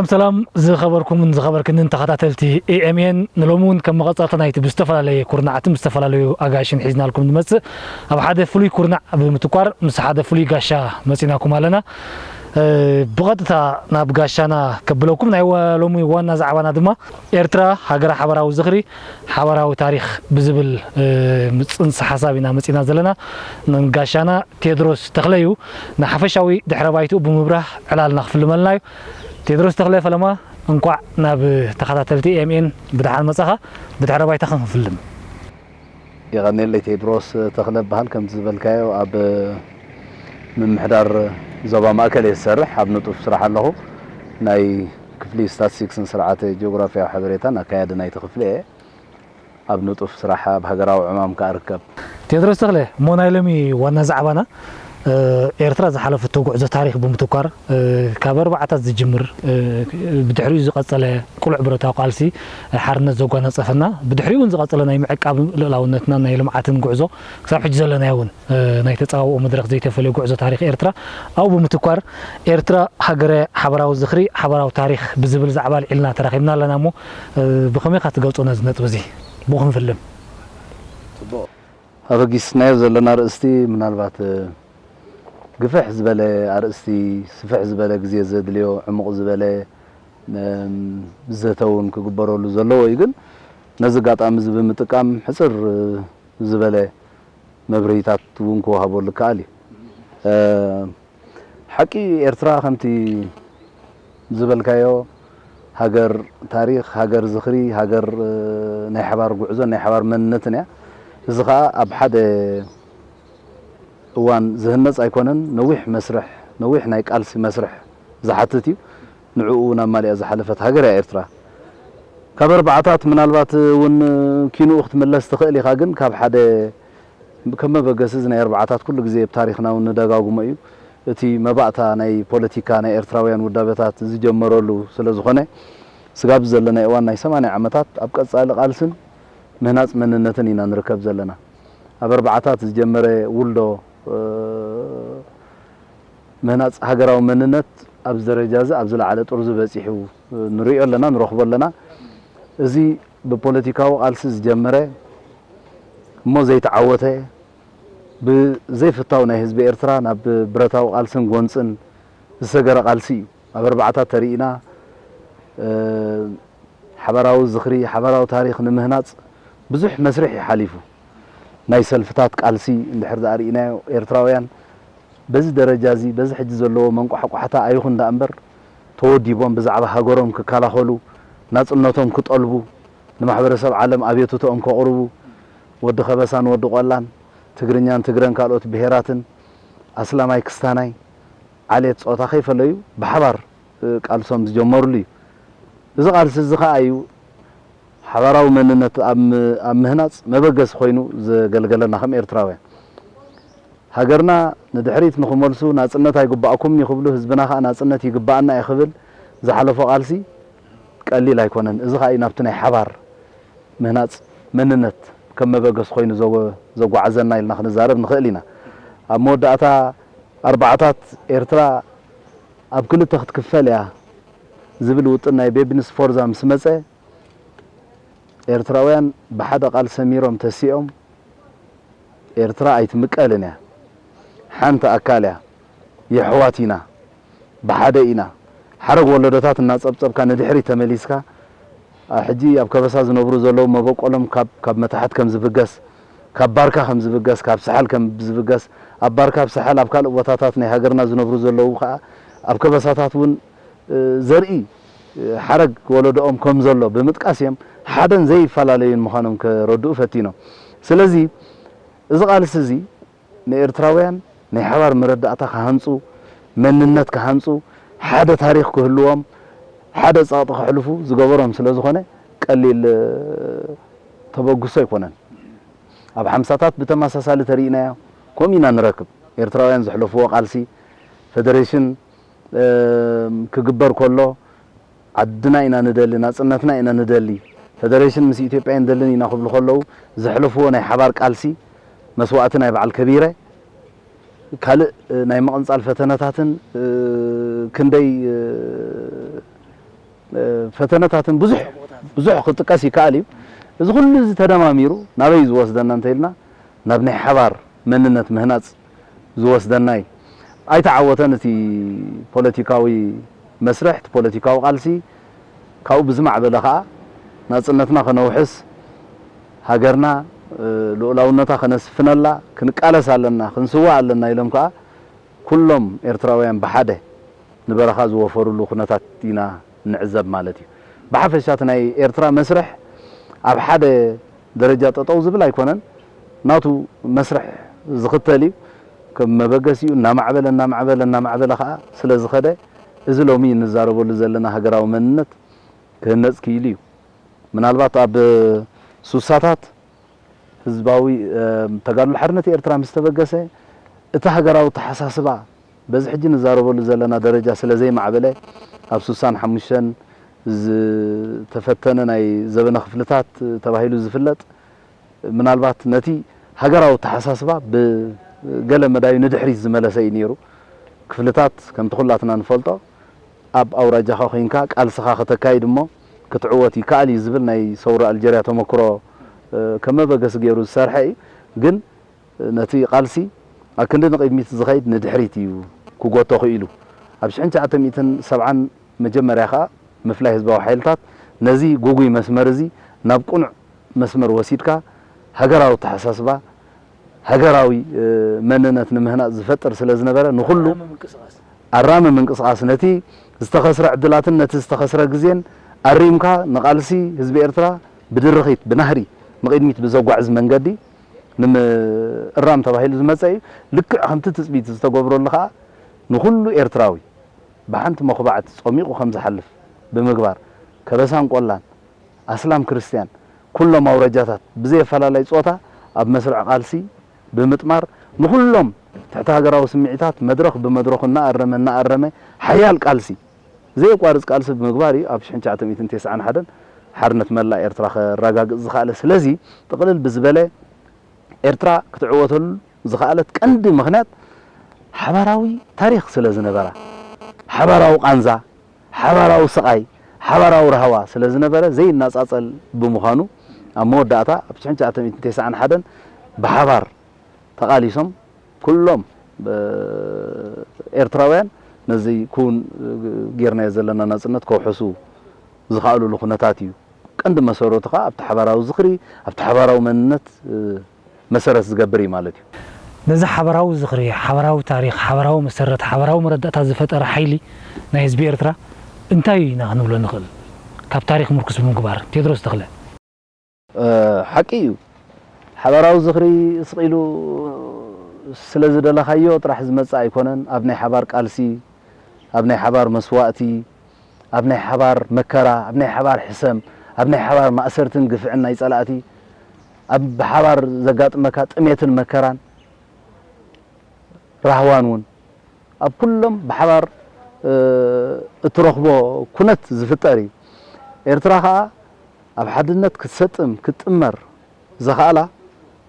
سلام زخبركم من زخبركن انت خاتلتي اي امين نلومون كم قصاتنا يت بستفلالي كورنعتم بستفلالي اغاشن حزنا لكم نمص اب حدا فلي كورنع بمتقار مس حدا فلي غاشا مسيناكم علينا بغدتا ناب غاشانا كبلوكم ناي لومي وانا زعبانا دما ኤርትራ ሀገራ ሓበራዊ ዝኽሪ ሓበራዊ ታሪኽ ብዝብል ምጽንስ ሓሳቢና መጽና ዘለና ንጋሻና ቴድሮስ ተኽለዩ ንሓፈሻዊ ድሕረ ባይቱ ብምብራህ ዕላልና ክፍልመልናዩ ቴድሮስ ተኽለይ ፈለማ እንቋዕ ናብ ተኸታተልቲ ኤምኤን ብድሓን መጻኻ ብድሕረ ባይታ ክንፍልም يغني ቴድሮስ ተኽለ በሃል ከም ዝበልካዮ ኣብ ምምሕዳር ዞባ ማእከል ይሰርሕ ኣብ ንጡፍ ስራሕ ኣለኹ ናይ ክፍሊ ስታቲስቲክስን ስርዓተ ጂኦግራፊያዊ ሓበሬታን ኣካያዲ ናይቲ ክፍሊ ኣብ ንጡፍ ስራሕ ኣብ ሃገራዊ ዕማም ካርከብ ቴድሮስ ተኽለ ሞናይ ሎሚ ዋና ዛዕባና ኤርትራ ዝሓለፈቶ ጉዕዞ ታሪኽ ብምትኳር ካብ ኣርባዕታት ዝጅምር ብድሕሪኡ ዝቐጸለ ቁልዕ ብረታዊ ቃልሲ ሓርነት ዘጓነፀፈና ብድሕሪኡ ዝቐጸለ ናይ ምዕቃብ ልዕላውነትና ናይ ልምዓትን ጉዕዞ ክሳብ ሕጂ ዘለና እውን ናይ ተጻዋውኦ መድረኽ ዘይተፈለየ ጉዕዞ ታሪኽ ኤርትራ ኣብኡ ብምትኳር ኤርትራ ሃገረ ሓበራዊ ዝኽሪ ሓበራዊ ታሪኽ ብዝብል ዛዕባ ልዒልና ተራኺብና ኣለና እሞ ብኸመይ ክትገልጾና እዚ ነጥብ እዚ ብኽንፍልም ኣበጊስናዮ ዘለና ርእስቲ ምናልባት ግፍሕ ዝበለ ኣርእስቲ ስፍሕ ዝበለ ግዜ ዘድልዮ ዕሙቕ ዝበለ ዘተውን ክግበረሉ ዘለዎ እዩ ግን ነዚ ጋጣሚ እዚ ብምጥቃም ሕፅር ዝበለ መብረሂታት እውን ክወሃበሉ ከኣል እዩ ሓቂ ኤርትራ ከምቲ ዝበልካዮ ሃገር ታሪኽ ሃገር ዝኽሪ ሃገር ናይ ሓባር ጉዕዞ ናይ ሓባር መንነትን እያ እዚ ከዓ ኣብ ሓደ እዋን ዝህነፅ ኣይኮነን ነዊሕ መስርሕ ነዊሕ ናይ ቃልሲ መስርሕ ዝሓትት እዩ ንዕኡ ናብ ማልያ ዝሓለፈት ሃገር እያ ኤርትራ ካብ ኣርባዕታት ምናልባት እውን ኪኑኡ ክትመለስ ትኽእል ኢኻ ግን ካብ ሓደ ከም መበገሲ ናይ ኣርባዕታት ኩሉ ግዜ ብታሪኽና እውን ንደጋጉሞ እዩ እቲ መባእታ ናይ ፖለቲካ ናይ ኤርትራውያን ውዳበታት ዝጀመረሉ ስለ ዝኾነ ስጋብ ዘለና እዋን ናይ 80 ዓመታት ኣብ ቀጻሊ ቃልስን ምህናፅ መንነትን ኢና ንርከብ ዘለና ኣብ ኣርባዕታት ዝጀመረ ውልዶ ምህናፅ ሃገራዊ መንነት ኣብ ደረጃ እዚ ኣብ ዝለዓለ ጥርዙ በፂሑ ንሪኦ ኣለና ንረኽቦ ኣለና እዚ ብፖለቲካዊ ቃልሲ ዝጀመረ እሞ ዘይተዓወተ ብዘይፍታው ናይ ህዝቢ ኤርትራ ናብ ብረታዊ ቃልስን ጎንፅን ዝሰገረ ቃልሲ እዩ ኣብ ኣርባዕታት ተሪኢና ሓበራዊ ዝኽሪ ሓበራዊ ታሪኽ ንምህናፅ ብዙሕ መስርሕ ይሓሊፉ ናይ ሰልፍታት ቃልሲ እንድሕር ዛሪእናዮ ኤርትራውያን በዚ ደረጃ እዚ በዚ ሕጂ ዘለዎ መንቋሕቋሕታ ኣይኹን ዳ እምበር ተወዲቦም ብዛዕባ ሃገሮም ክከላኸሉ ናጽነቶም ክጠልቡ ንማሕበረሰብ ዓለም ኣቤቱቶኦም ከቕርቡ ወዲ ኸበሳን ወዲ ቆላን ትግርኛን ትግረን ካልኦት ብሄራትን ኣስላማይ ክስታናይ ዓሌት ጾታ ከይፈለዩ ብሓባር ቃልሶም ዝጀመሩሉ እዩ እዚ ቃልሲ እዚ ከዓ እዩ ሓበራዊ መንነት ኣብ ምህናፅ መበገስ ኮይኑ ዘገልገለና ከም ኤርትራውያን ሃገርና ንድሕሪት ንኽመልሱ ናጽነት ኣይግባእኩም ይኽብሉ ህዝብና ከዓ ናጽነት ይግባአና ይኽብል ዝሓለፈ ቃልሲ ቀሊል ኣይኮነን እዚ ከዓ ናብቲ ናይ ሓባር ምህናፅ መንነት ከም መበገስ ኮይኑ ዘጓዓዘና ኢልና ክንዛረብ ንኽእል ኢና ኣብ መወዳእታ ኣርባዕታት ኤርትራ ኣብ ክልተ ክትክፈል እያ ዝብል ውጥን ናይ ቤቢንስ ፎርዛ ምስ መፀ ኤርትራውያን ብሓደ ቃል ሰሚሮም ተሲኦም ኤርትራ ኣይትምቀልን እያ ሓንቲ ኣካል እያ የሕዋት ኢና ብሓደ ኢና ሓረግ ወለዶታት እናፀብፀብካ ንድሕሪ ተመሊስካ ሕጂ ኣብ ከበሳ ዝነብሩ ዘለዉ መበቆሎም ካብ መታሓት ከም ዝብገስ ካብ ባርካ ከም ዝብገስ ካብ ሰሓል ከም ዝብገስ ኣብ ባርካ ኣብ ሰሓል ኣብ ካልእ ቦታታት ናይ ሃገርና ዝነብሩ ዘለዉ ከዓ ኣብ ከበሳታት እውን ዘርኢ ሓረግ ወለዶኦም ከም ዘሎ ብምጥቃስ እዮም ሓደን ዘይፈላለዩን ምዃኖም ከረድኡ ፈቲኖም ስለዚ እዚ ቃልሲ እዚ ንኤርትራውያን ናይ ሓባር መረዳእታ ክሃንፁ መንነት ክሃንፁ ሓደ ታሪኽ ክህልዎም ሓደ ጸቕጢ ክሕልፉ ዝገበሮም ስለ ዝኾነ ቀሊል ተበግሶ ኣይኮነን ኣብ ሓምሳታት ብተመሳሳሊ ተሪእናዮ ከምኡ ኢና ንረክብ ኤርትራውያን ዘሕለፍዎ ቃልሲ ፌደሬሽን ክግበር ከሎ ዓድና ኢና ንደሊ ናጽነትና ኢና ንደሊ ፌደሬሽን ምስ ኢትዮጵያ እንደልን ኢና ክብሉ ከለዉ ዘሕለፍዎ ናይ ሓባር ቃልሲ መስዋዕቲ ናይ በዓል ከቢረ ካልእ ናይ መቕንጻል ፈተነታትን ክንደይ ፈተነታትን ብዙሕ ክጥቀስ ይከኣል እዩ እዚ ኩሉ እዚ ተደማሚሩ ናበይ ዝወስደና እንተይልና ናብ ናይ ሓባር መንነት ምህናፅ ዝወስደና እዩ ኣይተዓወተን እቲ ፖለቲካዊ መስርሕ እቲ ፖለቲካዊ ቃልሲ ካብኡ ብዝማዕበለ ከዓ ናፅነትና ከነውሕስ ሃገርና ልኡላውነታ ከነስፍነላ ክንቃለስ ኣለና ክንስዋዕ ኣለና ኢሎም ከዓ ኩሎም ኤርትራውያን ብሓደ ንበረኻ ዝወፈሩሉ ኩነታት ኢና ንዕዘብ ማለት እዩ ብሓፈሻት ናይ ኤርትራ መስርሕ ኣብ ሓደ ደረጃ ጠጠው ዝብል ኣይኮነን ናቱ መስርሕ ዝኽተል እዩ ከም መበገሲኡ እናማዕበለ ከዓ ስለ ዝኸደ እዚ ሎሚ እንዛረበሉ ዘለና ሃገራዊ መንነት ክህነፅ ክኢሉ እዩ ምናልባት ኣብ ሱሳታት ህዝባዊ ተጋድሎ ሓርነት ኤርትራ ምስ ተበገሰ እቲ ሃገራዊ ተሓሳስባ በዚ ሕጂ እንዛረበሉ ዘለና ደረጃ ስለ ዘይማዕበለ ኣብ 65 ዝተፈተነ ናይ ዘበነ ክፍልታት ተባሂሉ ዝፍለጥ ምናልባት ነቲ ሃገራዊ ተሓሳስባ ብገለ መዳዩ ንድሕሪት ዝመለሰ እዩ ነይሩ ክፍልታት ከምቲ ኩላትና ንፈልጦ ኣብ ኣውራጃኻ ኮይንካ ቃልስኻ ከተካይድ እሞ ክትዕወት ይከኣል እዩ ዝብል ናይ ሰውሪ ኣልጀርያ ተመክሮ ከም መበገሲ ገይሩ ዝሰርሐ እዩ ግን ነቲ ቃልሲ ኣብ ክንዲ ንቅድሚት ዝኸይድ ንድሕሪት እዩ ክጎቶ ክኢሉ ኣብ 1970 መጀመርያ ከዓ ምፍላይ ህዝባዊ ሓይልታት ነዚ ጉጉይ መስመር እዚ ናብ ቁኑዕ መስመር ወሲድካ ሃገራዊ ተሓሳስባ ሃገራዊ መንነት ንምህናፅ ዝፈጥር ስለ ዝነበረ ንኩሉ ኣራሚ ምንቅስቃስ ነቲ ዝተኸስረ ዕድላትን ነቲ ዝተኸስረ ግዜን ኣሪምካ ንቃልሲ ህዝቢ ኤርትራ ብድርኺት ብናህሪ ንቅድሚት ብዘጓዕዝ መንገዲ ንምእራም ተባሂሉ ዝመፀ እዩ ልክዕ ከምቲ ትፅቢት ዝተገብረሉ ከዓ ንኩሉ ኤርትራዊ ብሓንቲ መኹባዕቲ ፀሚቑ ከም ዝሓልፍ ብምግባር ከበሳን ቆላን ኣስላም ክርስቲያን ኩሎም ኣውረጃታት ብዘይፈላለይ ፆታ ኣብ መስርዕ ቃልሲ ብምጥማር ንኩሎም ትሕቲ ሃገራዊ ስምዒታት መድረኽ ብመድረኹ እናኣረመ ሓያል ቃልሲ ዘይቋርፅ ቃልሲ ብምግባር እዩ ኣብ 1991 ሓርነት መላእ ኤርትራ ከረጋግፅ ዝኽኣለ ስለዚ ጥቕልል ብዝበለ ኤርትራ ክትዕወተሉ ዝኽኣለት ቀንዲ ምክንያት ሓባራዊ ታሪክ ስለ ዝነበራ ሓባራዊ ቃንዛ ሓባራዊ ስቃይ ሓባራዊ ረሃዋ ስለ ዝነበረ ዘይናፃፀል ብምዃኑ ኣብ መወዳእታ ኣብ 1991 ብሓባር ተቃሊሶም ኩሎም ኤርትራውያን ነዚ ኩን ጌርናዮ ዘለና ናፅነት ከውሕሱ ዝኽኣልሉ ኩነታት እዩ ቀንዲ መሰረቱ ከዓ ኣብቲ ሓባራዊ ዝኽሪ ኣብቲ ሓባራዊ መንነት መሰረት ዝገብር እዩ ማለት እዩ ነዚ ሓባራዊ ዝኽሪ ሓባራዊ ታሪክ ሓባራዊ መሰረት ሓባራዊ መረዳእታ ዝፈጠረ ሓይሊ ናይ ህዝቢ ኤርትራ እንታይ ኢና ክንብሎ ንኽእል ካብ ታሪክ ምርክስ ብምግባር ቴድሮስ ተኽለ ሓቂ እዩ ሓባራዊ ዝኽሪ ስቂሉ ስለ ዝደለኻዮ ጥራሕ ዝመፅእ ኣይኮነን ኣብ ናይ ሓባር ቃልሲ ኣብ ናይ ሓባር መስዋእቲ ኣብ ናይ ሓባር መከራ ኣብ ናይ ሓባር ሕሰም ኣብ ናይ ሓባር ማእሰርትን ግፍዕን ናይ ፀላእቲ ኣብ ሓባር ዘጋጥመካ ጥሜትን መከራን ራህዋን እውን ኣብ ኩሎም ብሓባር እትረኽቦ ኩነት ዝፍጠር እዩ ኤርትራ ከዓ ኣብ ሓድነት ክትሰጥም ክትጥመር ዝኽኣላ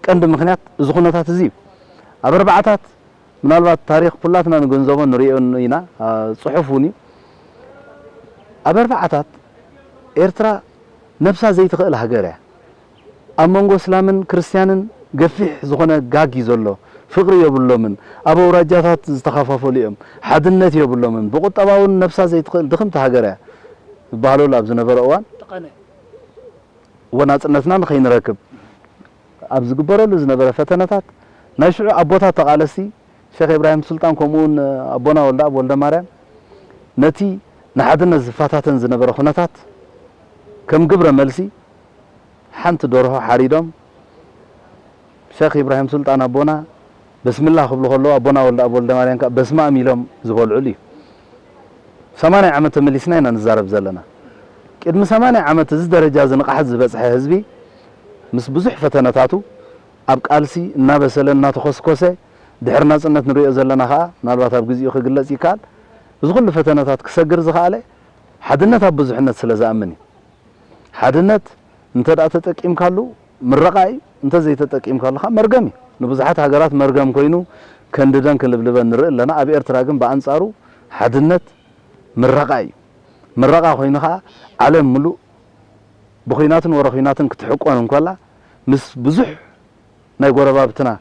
ቀንዲ ምክንያት እዚ ኩነታት እዚ እዩ ኣብ ኣርባዕታት ምናልባት ታሪክ ኩላትና ንገንዘቦ ንሪኦ ኢና ፅሑፍ እውን እዩ ኣብ ኣርባዕታት ኤርትራ ነብሳ ዘይትኽእል ሃገር እያ ኣብ መንጎ እስላምን ክርስቲያንን ገፊሕ ዝኾነ ጋጊ ዘሎ ፍቅሪ የብሎምን ኣብ ኣውራጃታት ዝተኸፋፈሉ እዮም ሓድነት የብሎምን ብቁጠባውን ነብሳ ዘይትኽእል ድኽምቲ ሃገር እያ ዝበሃለሉ ኣብ ዝነበረ እዋን ወናፅነትና ንኸይንረክብ ኣብ ዝግበረሉ ዝነበረ ፈተነታት ናይ ሽዑ ኣቦታት ተቃለስቲ ሼክ ኢብራሂም ሱልጣን ከምኡውን ኣቦና ወልደ ማርያም ነቲ ንሓድነት ዝፋታተን ዝነበረ ኩነታት ከም ግብረ መልሲ ሓንቲ ደርሆ ሓሪዶም ሼክ ኢብራሂም ሱልጣን ኣቦና በስሚላህ ክብሉ ከለዉ ኣቦና ወልደ ማርያም ከዓ በስማም ኢሎም ዝበልዑሉ እዩ 80 ዓመት ተመሊስና ኢና ንዛረብ ዘለና ቅድሚ 80 ዓመት እዚ ደረጃ ዝንቃሓት ዝበፅሐ ህዝቢ ምስ ብዙሕ ፈተነታቱ ኣብ ቃልሲ እናበሰለ እናተኮስኮሰ ድሕሪ ናፅነት ንሪኦ ዘለና ከዓ ምናልባት ኣብ ግዚኡ ክግለፅ ይከኣል እዚ ኩሉ ፈተነታት ክሰግር ዝኽኣለ ሓድነት ኣብ ብዙሕነት ስለ ዝኣምን እዩ ሓድነት እንተደኣ ተጠቂምካሉ ምረቃ እዩ እንተዘይተጠቂምካሉ ከዓ መርገም እዩ ንብዙሓት ሃገራት መርገም ኮይኑ ከንድደን ክልብልበን ንርኢ ኣለና ኣብ ኤርትራ ግን ብኣንፃሩ ሓድነት ምረቃ እዩ مرقا خوينا خا عالم ملو بخويناتن ورخويناتن كتحقون انكولا مس بزح ناي غربابتنا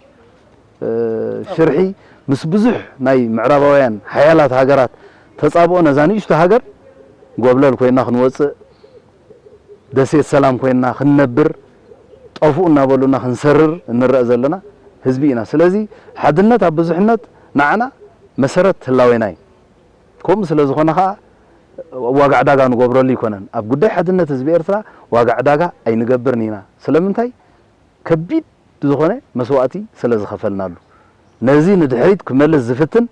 شرحي مس بزح ناي معرباويان حيالات هاجرات تصابو نزانيشتو هاجر قبلل كوينا خنوص دسيت سلام كوينا خنبر طفونا بلونا خنسرر نرأ زلنا حزبينا سلازي حدنت ابزحنت معنا مسرت هلاويناي كوم سلازي خونا خا واقع داغا نغبرلي يكونن اب غداي حدنت حزب ኤርትራ واقع داغا اي نغبرنينا سلامنتاي كبيد زخونه مسواتي سلاز خفلنالو نزي ندحريت كملس زفتن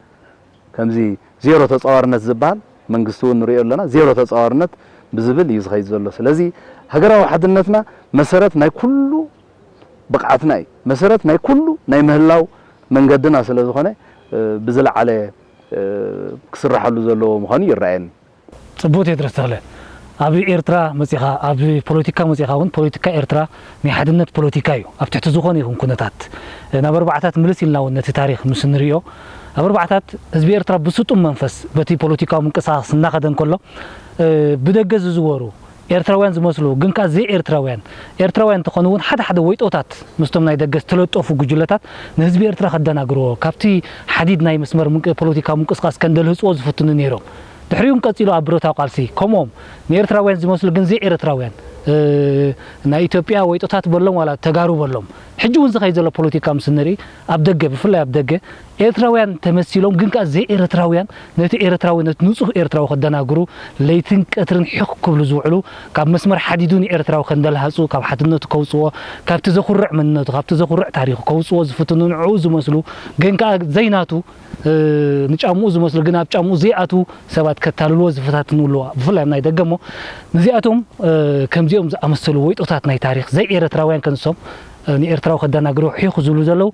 كمزي زيرو تصاورنت زبال منغستو نريو لنا زيرو تصاورنت بزبل يزخاي زلو سلازي هاغراو حدنتنا مسرت ناي كله بقعتنا مسرت ناي كله ناي مهلاو منغدنا سلازخونه بزل على كسرحلو زلو مخاني يراين صبوت يدرسله ابي ኤርትራ መጽኻ ابي ፖለቲካ መጽኻ ውን ፖለቲካ ኤርትራ ናይ ሓድነት ፖለቲካ እዩ ኣብ ትሕቲ ዝኾነ ይኹን ኩነታት ናብ ኣርባዕታት ምልስ ኢልና ውን ነቲ ታሪኽ ምስ ንሪኦ ኣብ ኣርባዕታት ህዝቢ ኤርትራ ብስጡም መንፈስ በቲ ፖለቲካዊ ምንቅስቓስ እናኸደ እንከሎ ብደገ ዝዝወሩ ኤርትራውያን ዝመስሉ ግን ካ ዘይ ኤርትራውያን ተኾኑ ውን ሓደ ወይጦታት ምስቶም ናይ ደገ ዝተለጠፉ ጉጅለታት ንህዝቢ ኤርትራ ከደናግርዎ ካብቲ ሓዲድ ናይ መስመር ፖለቲካዊ ምንቅስቓስ ከንደልህፅዎ ዝፍትኑ ነይሮም ድሕሪውን ቀፂሉ ኣብ ብረታዊ ቃልሲ ከምኦም ንኤርትራውያን ዝመስሉ ግን ዘይ ኤርትራውያን ናይ ኢትዮጵያ ወይጦታት በሎም ዋላ ተጋሩ በሎም ሕጂ ውን ዝኸይ ዘሎ ፖለቲካ ምስ ንርኢ ኣብ ደገ ብፍላይ ኣብ ደገ ኤርትራውያን ተመሲሎም ግን ካ ዘይ ኤርትራውያን ነቲ ኤርትራዊነት ንጹህ ኤርትራዊ ከደናግሩ ለይትን ቀትርን ሕኽ ክብሉ ዝውዕሉ ካብ መስመር ሓዲዱን ኤርትራዊ ከንደልሃፁ ካብ ሓድነቱ ከውፅዎ ካብቲ ዘኹርዕ መንነቱ ካብቲ ዘኹርዕ ታሪኹ ከውፅዎ ዝፍትኑ ንዕኡ ዝመስሉ ግን ካ ዘይናቱ ንጫምኡ ዝመስሉ ግን ኣብ ጫምኡ ዘይኣቱ ሰባት ከታልልዎ ዝፈታትንሉ ብፍላይ ናይ ደገሞ ነዚኣቶም ከምዚኦም ዝኣመሰሉ ወይጦታት ናይ ታሪኽ ዘይ ኤርትራውያን ከንሶም ንኤርትራዊ ከደናግሩ ሕኹ ዝብሉ ዘለው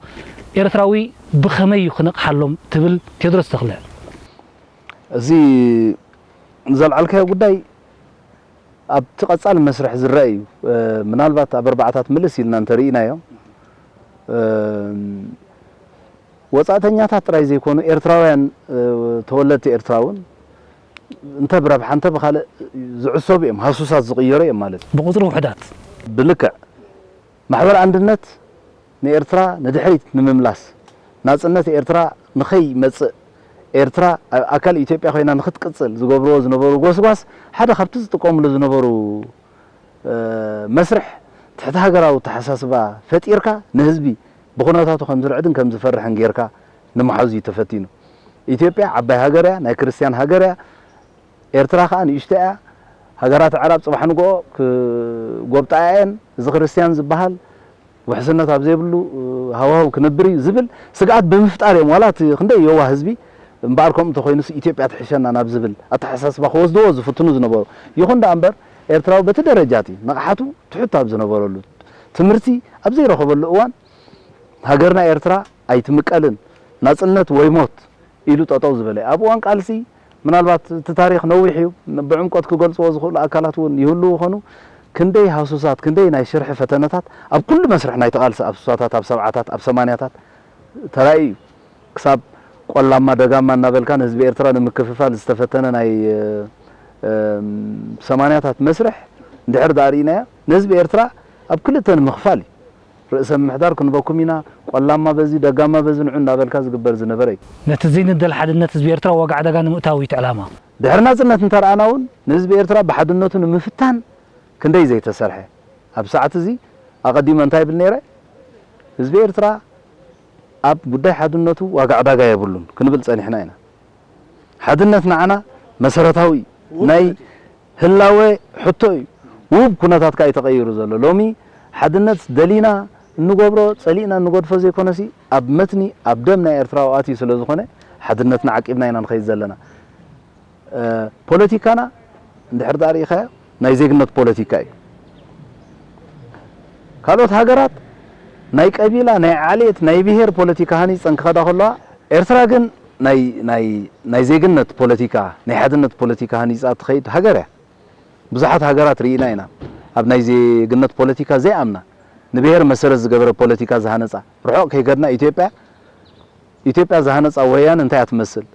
ኤርትራዊ ብኸመይ ክነቕሓሎም ትብል ቴድሮስ ተኽለ እዚ ዘልዓልካዮ ጉዳይ ኣብ ትቐጻሊ መስርሕ ዝረአ እዩ ምናልባት ኣብ ኣርባዕታት ምልስ ኢልና እንተርኢናዮ ወጻእተኛታት ጥራይ ዘይኮኑ ኤርትራውያን ተወለድቲ ኤርትራውን እንተ ብረብሓ እንተ ብኻልእ ዝዕሰቡ እዮም ሃሱሳት ዝቕየሩ እዮም ማለት ብቁፅሪ ውሕዳት ብልክዕ ማሕበር አንድነት ንኤርትራ ንድሕሪት ንምምላስ ናጽነት ኤርትራ ንኸይ መጽእ ኤርትራ ኣካል ኢትዮጵያ ኮይና ንኽትቅጽል ዝገብርዎ ዝነበሩ ጎስጓስ ሓደ ካብቲ ዝጥቀምሉ ዝነበሩ መስርሕ ትሕቲ ሃገራዊ ተሓሳስባ ፈጢርካ ንህዝቢ ብኹነታቱ ከም ዝርዕድን ከም ዝፈርሕን ጌርካ ንመሓዙ ተፈቲኑ ኢትዮጵያ ዓባይ ሃገር እያ ናይ ክርስቲያን ሃገር እያ ኤርትራ ከዓ ንእሽቶ እያ ሃገራት ዓረብ ጽባሕ ንግኦ ጎብጣየን እዚ ክርስቲያን ዝበሃል ውሕስነት ኣብ ዘይብሉ ሃዋሃው ክነብር ዝብል ስግኣት ብምፍጣር እዮም ዋላት ክንደይ የዋ ህዝቢ እምበኣር ከምኡ ተኮይኑስ ኢትዮጵያ ትሕሸና ናብ ዝብል ኣተሓሳስባ ክወስድዎ ዝፍትኑ ዝነበሩ ይኹን ዳ እምበር ኤርትራዊ በቲ ደረጃቲ ነቕሓቱ ትሕት ኣብ ዝነበረሉ ትምህርቲ ኣብ ዘይረኸበሉ እዋን ሃገርና ኤርትራ ኣይትምቀልን ናጽነት ወይ ሞት ኢሉ ጠጠው ዝበለ ኣብ እዋን ቃልሲ ምናልባት እቲ ታሪኽ ነዊሕ እዩ ብዕምቆት ክገልጽዎ ዝኽእሉ ኣካላት እውን ይህሉ ይኾኑ ክንደይ ሃሱሳት ክንደይ ናይ ሽርሒ ፈተነታት ኣብ ኩሉ መስርሕ ናይ ተቃልሲ ኣብ ሱሳታት ኣብ ሰብዓታት ኣብ ሰማንያታት ተራእዩ ክሳብ ቆላማ ደጋማ እናበልካ ህዝቢ ኤርትራ ንምክፍፋል ዝተፈተነ ናይ ሰማንያታት መስርሕ እንድሕር ዳርኢናያ ንህዝቢ ኤርትራ ኣብ ክልተ ንምኽፋል ርእሰ ምሕዳር ክንበኩም ኢና ቆላማ በዚ ደጋማ በዚ ንዑ እናበልካ ዝግበር ዝነበረ እዩ ነቲ ዘይንደል ሓድነት ህዝቢ ኤርትራ ወጋዕ ደጋ ንምእታዊት ዕላማ ድሕሪ ናጽነት እንተረኣና እውን ንህዝቢ ኤርትራ ብሓድነቱ ንምፍታን ክንደይ ዘይተሰርሐ ኣብ ሰዓት እዚ ኣቀዲመ እንታይ ብል ነይረ ህዝቢ ኤርትራ ኣብ ጉዳይ ሓድነቱ ዋጋዕ ዳጋ የብሉን ክንብል ጸኒሕና ኢና ሓድነት ንዓና መሰረታዊ ናይ ህላዌ ሕቶ እዩ ውብ ኩነታት ካ ይተቀይሩ ዘሎ ሎሚ ሓድነት ደሊና እንገብሮ ጸሊእና እንጎድፎ ዘይኮነሲ ኣብ መትኒ ኣብ ደም ናይ ኤርትራዊ ኣትዩ ስለ ዝኾነ ሓድነትና ዓቂብና ኢና ንኸይድ ዘለና ፖለቲካና እንድሕር ዳርኢኻዮ ናይ ዜግነት ፖለቲካ እዩ ካልኦት ሃገራት ናይ ቀቢላ ናይ ዓሌት ናይ ብሄር ፖለቲካ ሃኒፀን ክኸዳ ከለዋ ኤርትራ ግን ናይ ዜግነት ፖለቲካ ናይ ሓድነት ፖለቲካ ሃኒፃ ትኸይድ ሃገር እያ ብዙሓት ሃገራት ርኢና ኢና ኣብ ናይ ዜግነት ፖለቲካ ዘይኣምና ንብሄር መሰረት ዝገበረ ፖለቲካ ዝሃነፃ ርሑቕ ከይገድና ኢትዮጵያ ዝሃነፃ ወያን እንታይ እያ ትመስል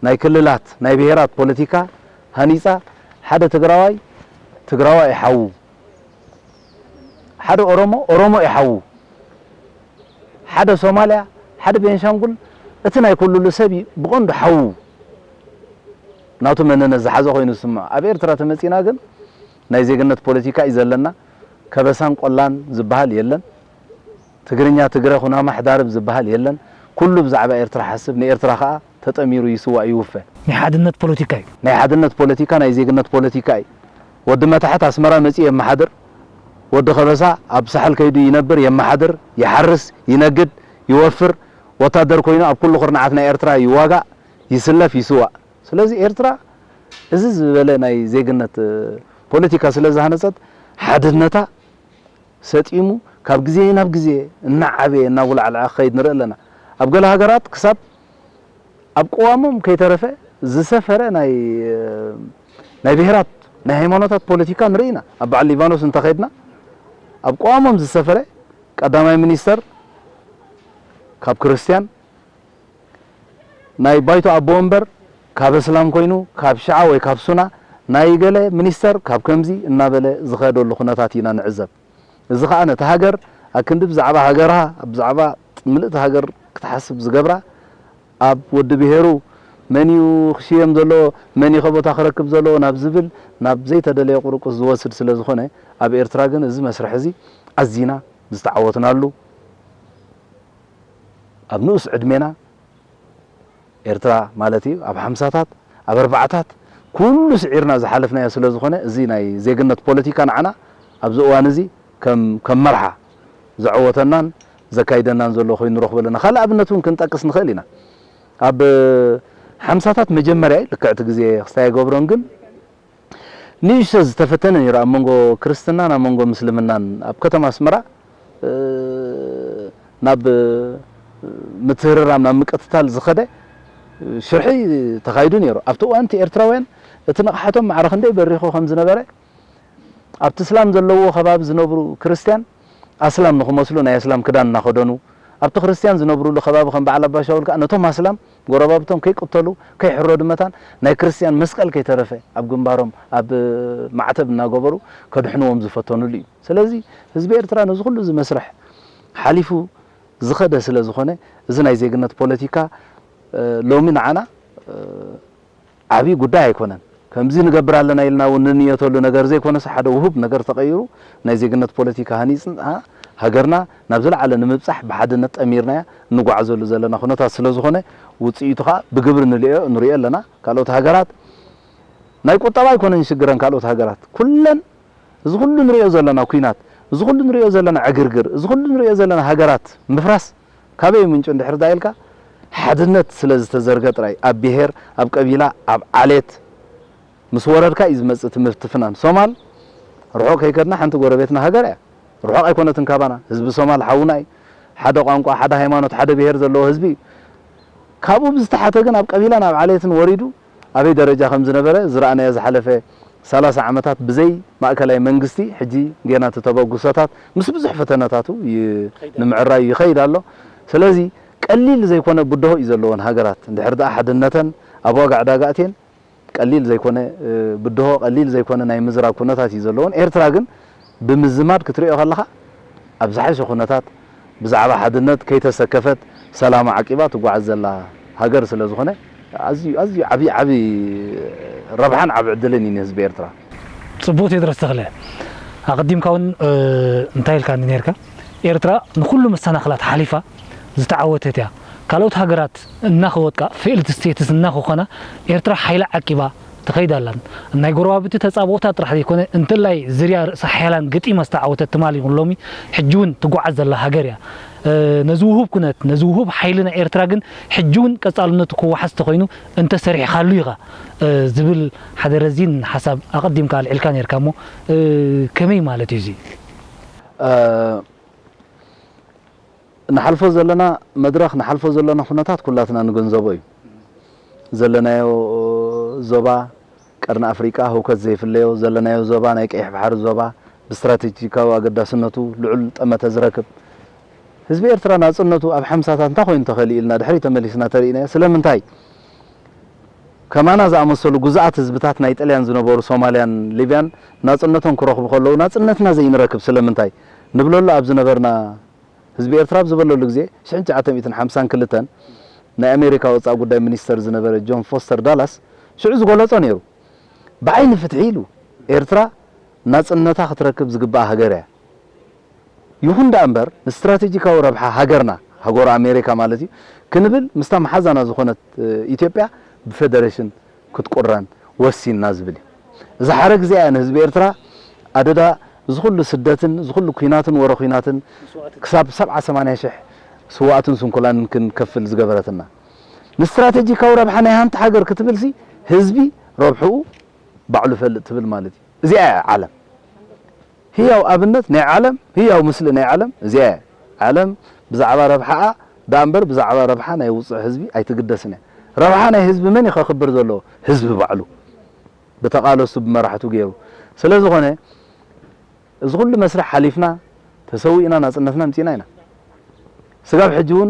ናይ ክልላት ናይ ብሄራት ፖለቲካ هنيسا حدا تجراوي يحو حدا أورومو يحو حدا سوماليا حدا بينشانغول اتنا يكون له سبي بقوند حو ناتو مننا زحازو خوينو سمع اب ኤርትራ ተመጺና ግን ናይ ዜግነት ፖለቲካ ይዘለና ከበሳን ቆላን ዝባሃል የለን ትግርኛ ትግረ ኹና ማሕዳርብ ዝባሃል የለን ኩሉ ብዛዕባ ኤርትራ ሓስብ ናይ ኤርትራ ኸኣ ተጠሚሩ ይስዋ ይውፈ ናይ ሓድነት ፖለቲካ ናይ ሓድነት ፖለቲካ ናይ ዜግነት ፖለቲካ ወዲ መታሕት አስመራ መጺ የማሓድር ወዲ ከበሳ ኣብ ሳሕል ከይዱ ይነብር የማሓድር ይሐርስ ይነግድ ይወፍር ወታደር ኮይኑ ኣብ ኩሉ ኹርናዓት ናይ ኤርትራ ይዋጋ ይስለፍ ይስዋ ስለዚህ ኤርትራ እዚ ዝበለ ናይ ዜግነት ፖለቲካ ስለዛሃነጸት ሓድነታ ሰጢሙ ካብ ግዜ ናብ ግዜ እናዓበ እናጉልዓልዓ ኸይድ ንርኢ ኣለና ኣብ ገለ ሃገራት ክሳብ ኣብ ቀዋሞም ከይተረፈ ዝሰፈረ ናይ ብሄራት ናይ ሃይማኖታት ፖለቲካ ንርኢና ኣብ በዓል ሊባኖስ እንተኸይድና ኣብ ቀዋሞም ዝሰፈረ ቀዳማይ ሚኒስተር ካብ ክርስቲያን ናይ ባይቶ አቦ ወንበር ካብ እስላም ኮይኑ ካብ ሽዓ ወይ ካብ ሱና ናይ ገለ ሚኒስተር ካብ ከምዚ እናበለ ዝኸደሉ ኩነታት ኢና ንዕዘብ እዚ ኸኣ ነቲ ሃገር ኣክንዲ ብዛዕባ ሃገርሃ ብዛዕባ ምልእቲ ሃገር ክትሓስብ ዝገብራ ኣብ ወዲ ብሄሩ መንዩ ክሽየም ዘሎ መን ይኸቦታ ክረክብ ዘሎ ናብ ዝብል ናብ ዘይተደለየ ቁርቁስ ዝወስድ ስለ ዝኾነ ኣብ ኤርትራ ግን እዚ መስርሕ እዚ ኣዚና ዝተዓወትናሉ ኣብ ንኡስ ዕድሜና ኤርትራ ማለት እዩ ኣብ 50ታት ኣብ 40ታት ኩሉ ስዒርና ዝሓለፍናዮ ስለ ዝኾነ እዚ ናይ ዜግነት ፖለቲካ ንዓና ኣብ ዝእዋን እዚ ከም መርሓ ዘዓወተናን ዘካይደናን ዘሎ ኮይኑ ንረኽቦ ኣለና ካልእ ኣብነት እውን ክንጠቅስ ንኽእል ኢና ኣብ 50ታት መጀመርያ ልክዕቲ ግዜ ክስታይ ገብሮን ግን ንእሽቶ ዝተፈተነ ነይሩ ኣብ መንጎ ክርስትናን ኣብ መንጎ ምስልምናን ኣብ ከተማ ኣስመራ ናብ ምትህርራም ናብ ምቅትታል ዝኸደ ሽርሒ ተኻይዱ ነይሩ ኣብቲ እዋን እቲ ኤርትራውያን እቲ ንቕሓቶም ማዕረ ክንደይ በሪኹ ከም ዝነበረ ኣብቲ እስላም ዘለዎ ከባቢ ዝነብሩ ክርስቲያን ኣስላም ንኽመስሉ ናይ እስላም ክዳን እናኸደኑ ኣብቲ ክርስቲያን ዝነብሩሉ ከባቢ ከም በዓል ኣባ ሻውል ከዓ ነቶም ኣስላም ጎረባብቶም ከይቅተሉ ከይሕሮ ድመታን ናይ ክርስቲያን መስቀል ከይተረፈ ኣብ ግንባሮም ኣብ ማዕተብ እናገበሩ ከድሕንዎም ዝፈተኑሉ እዩ ስለዚ ህዝቢ ኤርትራ ነዚ ኩሉ ዝመስርሕ ሓሊፉ ዝኸደ ስለ ዝኾነ እዚ ናይ ዜግነት ፖለቲካ ሎሚ ንዓና ዓብይ ጉዳይ ኣይኮነን ከምዚ ንገብር ኣለና ኢልና እውን ንንየተሉ ነገር ዘይኮነስ ሓደ ውሁብ ነገር ተቐይሩ ናይ ዜግነት ፖለቲካ ሃኒፅና ሃገርና ናብ ዝለዓለ ንምብፃሕ ብሓድነት ጠሚርናያ እንጓዓዘሉ ዘለና ኩነታት ስለ ዝኾነ ውፅኢቱ ኸኣ ብግብሪ ንሪኦ ኣለና ካልኦት ሃገራት ናይ ቁጠባ ኣይኮነን ይሽግረን ካልኦት ሃገራት ኩለን እዚ ኩሉ ንሪኦ ዘለና ኩናት እዚ ኩሉ ንሪኦ ዘለና ዕግርግር እዚ ኩሉ ንሪኦ ዘለና ሃገራት ምፍራስ ካበይ ምንጩ እንድሕር ዳኢልካ ሓድነት ስለ ዝተዘርገ ጥራይ ኣብ ብሄር ኣብ ቀቢላ ኣብ ዓሌት ምስ ወረድካ እዩ ዝመፅእ ትምፍትፍናን ሶማል ርሑቕ ከይከድና ሓንቲ ጎረቤትና ሃገር እያ ርሑቕ ኣይኮነትን ካባና ህዝቢ ሶማል ሓውና እዩ ሓደ ቋንቋ ሓደ ሃይማኖት ሓደ ብሄር ዘለዎ ህዝቢ ካብኡ ብዝተሓተ ግን ኣብ ቀቢላን ኣብ ዓሌትን ወሪዱ ኣበይ ደረጃ ከም ዝነበረ ዝረኣናዮ ዝሓለፈ 30 ዓመታት ብዘይ ማእከላይ መንግስቲ ሕጂ ገና ተተበጉሰታት ምስ ብዙሕ ፈተነታቱ ንምዕራይ ይኸይድ ኣሎ ስለዚ ቀሊል ዘይኮነ ብድሆ እዩ ዘለዎን ሃገራት እንድሕር ደኣ ሓድነተን ኣብ ወጋዕ ዳጋእቴን ቀሊል ዘይኮነ ብድሆ ቀሊል ዘይኮነ ናይ ምዝራብ ኩነታት እዩ ዘለዎን ኤርትራ ግን ብምዝማድ ክትሪኦ ከለኻ ኣብ ዝሓሸ ኩነታት ብዛዕባ ሓድነት ከይተሰከፈት ሰላም ዓቂባ ትጓዓዝ ዘላ ሃገር ስለ ዝኾነ ኣዝዩ ዓብይ ረብሓን ዓብ ዕድልን እዩ ህዝቢ ኤርትራ ጽቡቅ ቴድሮስ ተኽለ ኣቀዲምካ እውን እንታይ ኢልካ ነርካ ኤርትራ ንኩሉ መሰናኽላት ሓሊፋ ዝተዓወተት እያ ካልኦት ሃገራት እናኸወጥካ ፌልድ ስቴትስ እናኾኾና ኤርትራ ሓይላ ዓቂባ ትኸይድ ኣላ ናይ ጎረባብቲ ተጻብኦታ ጥራሕ ዘይኮነ እንተላይ ዝርያ ርእሳ ሓያላን ገጢማ ዝተዓወተት ትማሊ እውን ሎሚ ሕጂ እውን ትጓዓዝ ዘላ ሃገር እያ ነዚ ውሁብ ኩነት ነዚ ውሁብ ሓይሊ ናይ ኤርትራ ግን ሕጂ እውን ቀጻልነቱ ክወሓዝ ተኾይኑ እንተሰሪሕካሉ ኢኻ ዝብል ሓደ ረዚን ሓሳብ ኣቐዲምካ ኣልዒልካ ነርካ እሞ ከመይ ማለት እዩ እዚ ንሓልፎ ዘለና መድረኽ ንሓልፎ ዘለና ኩነታት ኩላትና ንገንዘቦ እዩ ዘለናዮ ዞባ ቀርኒ ኣፍሪቃ ህውከት ዘይፍለዮ ዘለናዮ ዞባ ናይ ቀይሕ ባሕሪ ዞባ ብስትራቴጂካዊ ኣገዳስነቱ ልዑል ጠመተ ዝረክብ ህዝቢ ኤርትራ ናጽነቱ ኣብ 50ታት እንታይ ኮይኑ ተኸሊ ኢልና ድሕሪ ተመሊስና ተሪእና ስለምንታይ كمان زعمسلو جزءات زبطات نا إيطاليان زنبورو سوماليان ليبيان ناصنتهم كروخ بخلو ناصنتنا زي نركب سلمنتاي نبلو له أبز نبرنا حزب إرترا بزبلو لغزي شنج عتميتن 50 كلتن نا أمريكا وصا قداي مينستر زنبر جون فوستر دالاس شعز غلطو نيرو بعين فتحيلو إرترا ناصنتا ختركب زغبا هاجريا يهون دامبر استراتيجيكاو ربحه هاجرنا هاجور أمريكا مالتي كنبل مستم حزنا زخونت إثيوبيا بفدريشن كتقران وسين نازبلي إذا حرق زي أنا حزب إرترا أددا زخل سدتن زخل كيناتن ورا كيناتن كسب 7-8 شح سواءتن سنكلان يمكن كفل زجبرتنا الاستراتيجي كورب حنا هانت حجر كتبلسي حزبي ربحو بعلو فل تبل مالتي زي عالم هي وابنت ني عالم هي ومثل ني عالم زي عالم بزعبه ربحها دامبر بزعبه ربحها ناي وصع حزبي ايتقدسنا ربحنا حزب من يخبر زلو حزب بعلو بتقالص بمرحته غيرو سلازي غونه زغل مسرح حليفنا تسوينا ناصنتنا متيناينا سغاب حجون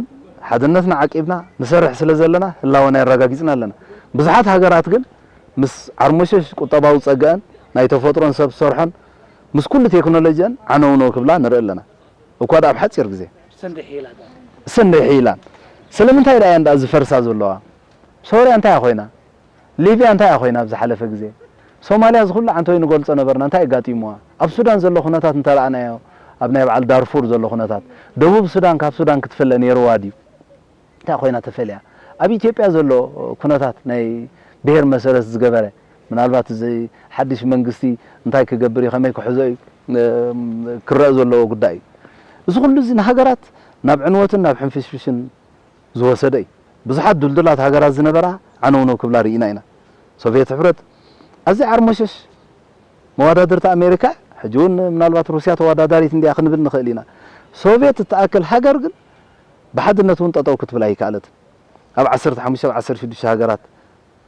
حدنتنا عقيبنا نسرح سلازلنا هلاونا يرغاغيصنا لنا بزحات هاجرات ግን مس عرمشش قطباو صقان ناي تفطرون سب سرحن مس كل تكنولوجيان عنونو كبلا نرئلنا وكودا بحصير غزي سندحيلان سلمنتاي لا يندا زفرسا زلوا سوريا انت اخوينا ليبيا انت اخوينا بزحلفه غزي سوماليا زخل عنتو ينغلص نبرنا انت غاطيموا اب سودان زلو خناتات انتلعنايو اب ناي بعل دارفور زلو خناتات دبوب سودان كاب سودان كتفل نيرو وادي انت اخوينا تفليا اب اثيوبيا زلو خناتات ناي بهر مسرس زغبره منالبات زي حدش منغستي انتاي كغبري خمي كحزي كرا زلو غداي زخل زين هاجرات ناب عنوتن ناب حنفشفشن زوسدي بزحات دلدلات هاجرات زنبرا عنونو كبلا ريناينا سوفيت حبرت أزي عرمشش موادرت أمريكا حجون من البات روسيا تواداريت ندي أخن بن خلينا سوفيت تأكل هاجر قل بحد النتون تطو كتب لاي كالت أب 15 في هاجرات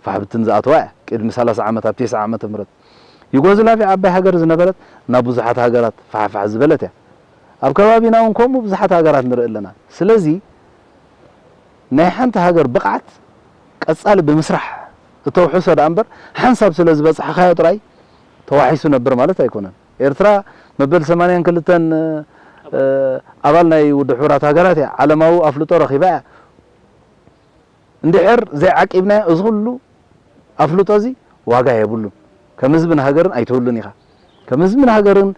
فحبتن زات واع قدم 3 عامات 9 عامات مرت يغوزلا في عباي هاجر زنبرت نابوزحات هاجرات فحفح زبلته أب كبابينا ونكم بزحات هاجرات نرئ لنا سلازي ناي حنت هاجر بقعت قصال بمسرح توحسو دامبر حنساب سلاز بصح خايط راي توحيسو نبر مالت ايكونن إرترا مبل 80 كلتن أبالنا يود حورات هاجرات علماو أفلطو رخيبا اندحر زي عقبنا ازغلو أفلطو زي واقع يبولو كمزبن هاجرن ايتولن يخا كمزبن هاجرن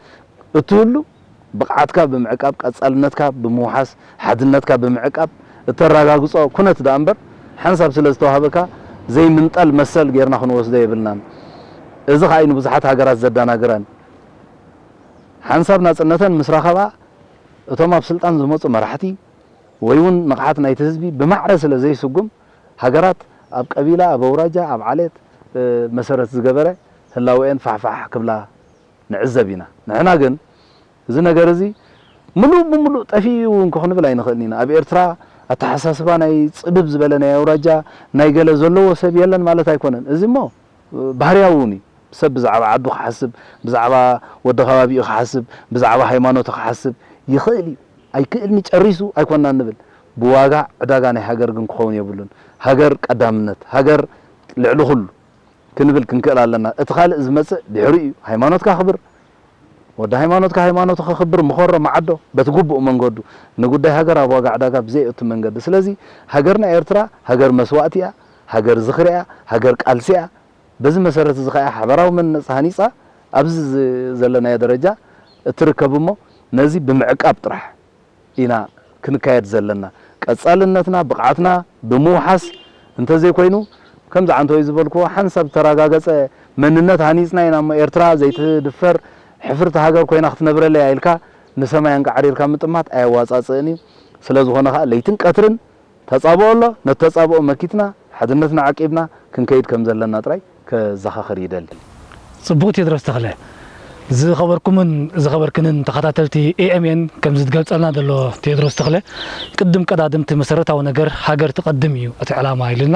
اتولو بقعتك بمعقاب قصالنتك بموحس حدنتك بمعقاب التراغاغصو كنت دامبر حنساب سلاز توهبك زي منطل مسل غيرنا خنوسده يبلنا اذا خاين بزحات هاجرات زداناغران حنساب ناصنتن مسرخبا اتوم اب سلطان زمص مرحتي ويون نقحات نايت حزبي بمعرس لزي سقم هاجرات اب قبيله اب وراجا اب عليت مسرت زغبره هلاوين فحفح كبلا نعزبينا نحنا ግን እዚ ነገር እዚ ሙሉ ጠፊው እንከሆነ በላይ ነخلينا اب ኤርትራ አተሐሳስባ ናይ ጽብብ ዝበለና ያውራጃ ናይ ገለ ዘለዎ ሰብ የለን ማለት አይኮነን እዚሞ ባህሪያውኒ ሰብ ብዛዕባ ዓዱ ክሓስብ ብዛዕባ ወደ ከባቢኡ ክሓስብ ብዛዕባ ሃይማኖት ክሓስብ ይኽእል ኣይክእልኒ ጨሪሱ ኣይኮንና ንብል ብዋጋ ዕዳጋ ናይ ሃገር ግን ክኸውን የብሉን ሃገር ቀዳምነት ሃገር ልዕሊ ኩሉ ክንብል ክንክእል ኣለና እቲ ካልእ ዝመጽእ ድሕሪ እዩ ሃይማኖትካ ክብር ወደ ሃይማኖትካ ሃይማኖት ክኽብር ምኾረ ማዓዶ በትጉብኡ መንገዱ ንጉዳይ ሃገር ኣብ ዋጋ ዕዳጋ ብዘይእቱ መንገዲ ስለዚ ሃገርና ኤርትራ ሃገር መስዋእቲያ ሃገር ዝኽሪያ ሃገር ቃልሲያ በዚ መሰረት ዝኸያ ሓበራዊ መንነጽ ሃኒጻ ኣብዚ ዘለና ደረጃ እትርከብሞ ነዚ ብምዕቃብ ጥራሕ ኢና ክንካየድ ዘለና ቀጻልነትና ብቕዓትና ብምውሓስ እንተዘይ ኮይኑ ከምዚ ዓንተይ ዝበልኩ ሓንሳብ ተረጋገጸ መንነት ሃኒጽና ኢና ኤርትራ ዘይትድፈር حفرت هاجر كوينا خت نبرة يايلكا نسمع ينقع عريركا متمات أي واسعة سلازونا خا ليتن كاترن تصابوا الله نتصابوا مكيتنا حدنتنا عقبنا كن كيد كم زلنا تراي كزخخر يدل صبوت يدرس تخله زي خبركن تخاطلتي AMN كم زد قلصنا دلو تدرس تخله قدم قدادمت مسرتاو ነገር ሀገር ተቀድም እዩ እቲ ዓላማ ይልና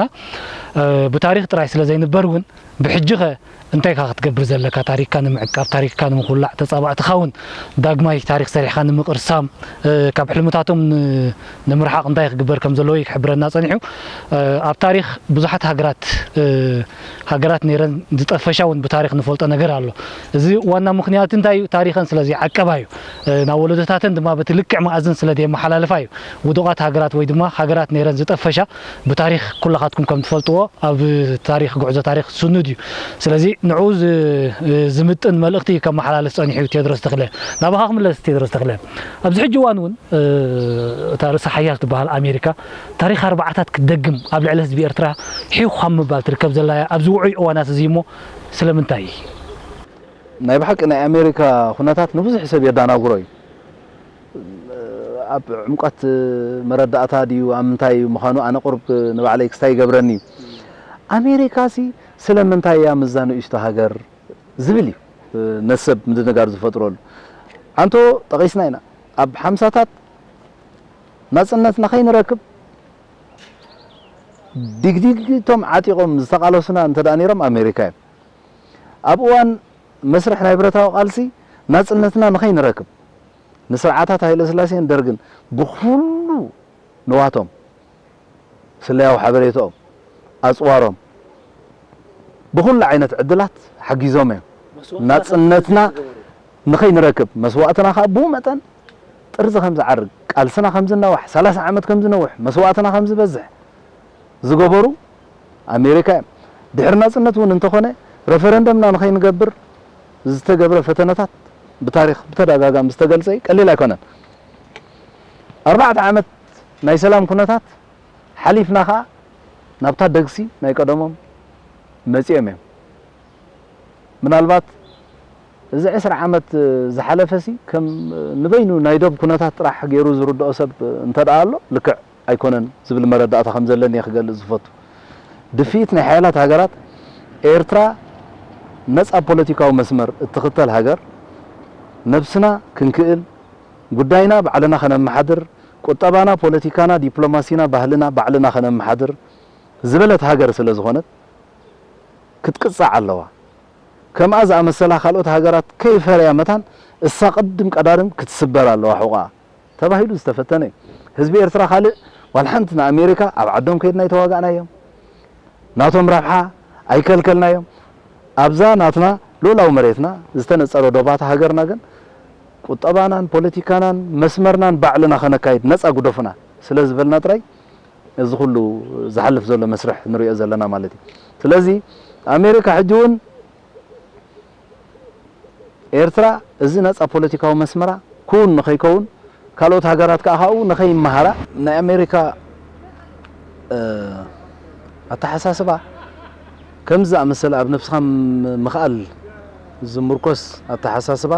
بتاريخ ጥራይ ስለ ዘይንበርውን بحجها انتي كا تقبر زلكا تاريخ كان معقاب تاريخ كان مخلع تصابع تخاون داغماي تاريخ سريح كان مقرسام كاب حلمتاتهم نمرحق انتي كقبر كم زلو يحبرنا صنيحو اب تاريخ بزحت هاجرات نيرن دطفشاون بتاريخ نفلط ነገር አሎ እዚ ዋና ምክንያት እንታይ ታሪኽን ስለዚ ዓቀባዩ ናወለደታትን ድማ በትልቅዕ ማዕዝን ስለዚ መሐላለፋዩ ውድቃት ሃገራት ወይ ድማ ሃገራት ነይረን ዝጠፈሻ በታሪኽ ኩላኻትኩም ከም ትፈልጥዎ ኣብ ታሪኽ ጉዕዞ ታሪኽ ስኑድ እዩ ስለዚ ንዑዝ ዝምጥን መልእኽቲ ከም መሐላለፍ ጸኒሑ ቴድሮስ ተክለ ናባኻ ክምለስ ቴድሮስ ተክለ ኣብዚ ሕጂ ዋን እውን ታሪኽ ሓያል ትበሃል ኣሜሪካ ታሪኽ ኣርባዕታት ክደግም ኣብ ልዕሊ ህዝቢ ኤርትራ ሒው ከም ምባል ትርከብ ዘላ ኣብዚ ውዑይ እዋናት እዚ ሞ ስለምንታይ ናይ ብሓቂ ናይ ኣሜሪካ ኩነታት ንብዙሕ ሰብ የዳናግሮ እዩ ኣብ ዕምቀት መረዳእታ ድዩ ኣብ ምንታይ ምዃኑ ኣነ ቁርብ ንባዕለይ ክስታይ ይገብረኒ ኣሜሪካ ሲ ስለምንታይ እያ ምዛኑ ንእሽቶ ሃገር ዝብል እዩ ነሰብ ምድንጋር ዝፈጥረሉ አንቶ ጠቂስና ኢና ኣብ 50ታት ናጽነትና ከይንረክብ ዲግዲግቶም ዓጢቆም ዝተቃለሱና እንተዳኒሮም ኣሜሪካ እዩ ኣብ እዋን መስርሕ ናይ ብረታዊ ቃልሲ ናጽነትና ንኸይንረክብ ንስርዓታት ሃይለ ስላሴን ደርግን ብኩሉ ንዋቶም ስለያው ሓበሬቶኦም ኣጽዋሮም بكل عينة عدلات حق زومه ناصنتنا نخينركب مسواعتنا خابو متن طرز خمس عرق قال سنه خمس نوح 30 عمت كم نوح مسواعتنا خمس بزح زغبرو امريكا دحر ناصنت ون انت خونه ريفرندمنا نخينغبر زتغبر فتنات بتاريخ بتدغاغام مستغلصي قليل ايكونن 4 عمت ناي سلام كنتات حليفنا خا نابتا دغسي ناي قدمم مزيم ምናልባት እዚ 10 ዓመት ዝሓለፈሲ ከም ንበይኑ ናይ ዶብ ኩነታት ጥራሕ ገይሩ ዝርድኦ ሰብ እንተዳአሎ ልክዕ ኣይኮነን ዝብል መረዳእታ ከም ዘለኒ ይኽገልጽ ዝፈቱ ድፊት ናይ ሓያላት ሃገራት ኤርትራ ነፃ ፖለቲካዊ መስመር እትኽተል ሃገር ነብስና ክንክእል ጉዳይና ባዕልና ከነመሓድር ቁጠባና ፖለቲካና ዲፕሎማሲና ባህልና ባዕልና ከነመሓድር ዝበለት ሃገር ስለ ዝኾነት ክትቅጻዕ ኣለዋ كم أزع مسألة خلوت هاجرات كيف هريا متان الساقدم قدارم كتسبر الله حقا تباهيلو استفتني حزب إرترا خالق والحنتنا أمريكا أبعدهم كيدنا يتواقعنا يوم ناتهم رابحة أي كلكلنا يوم أبزا ناتنا لولا ومريتنا استنصروا دوبات هاجرنا جن قطبانا بوليتيكانا مسمرنا بعلنا خنا كايد نصا غدفنا سلاز بلنا تراي እዚ ሁሉ ዝحلف ዘሎ መስርሕ ንሪኦ ዘለና ማለት እዩ ስለዚ ኣሜሪካ ሕጂውን ኤርትራ እዚ ነፃ ፖለቲካዊ መስመራ ኩን ንኸይከውን ካልኦት ሃገራት ከኣኻኡ ንኸይመሃራ ናይ ኣሜሪካ ኣተሓሳስባ ከምዚ ኣመሰለ ኣብ ነፍስኻ ምኽኣል ዝምርኮስ ኣተሓሳስባ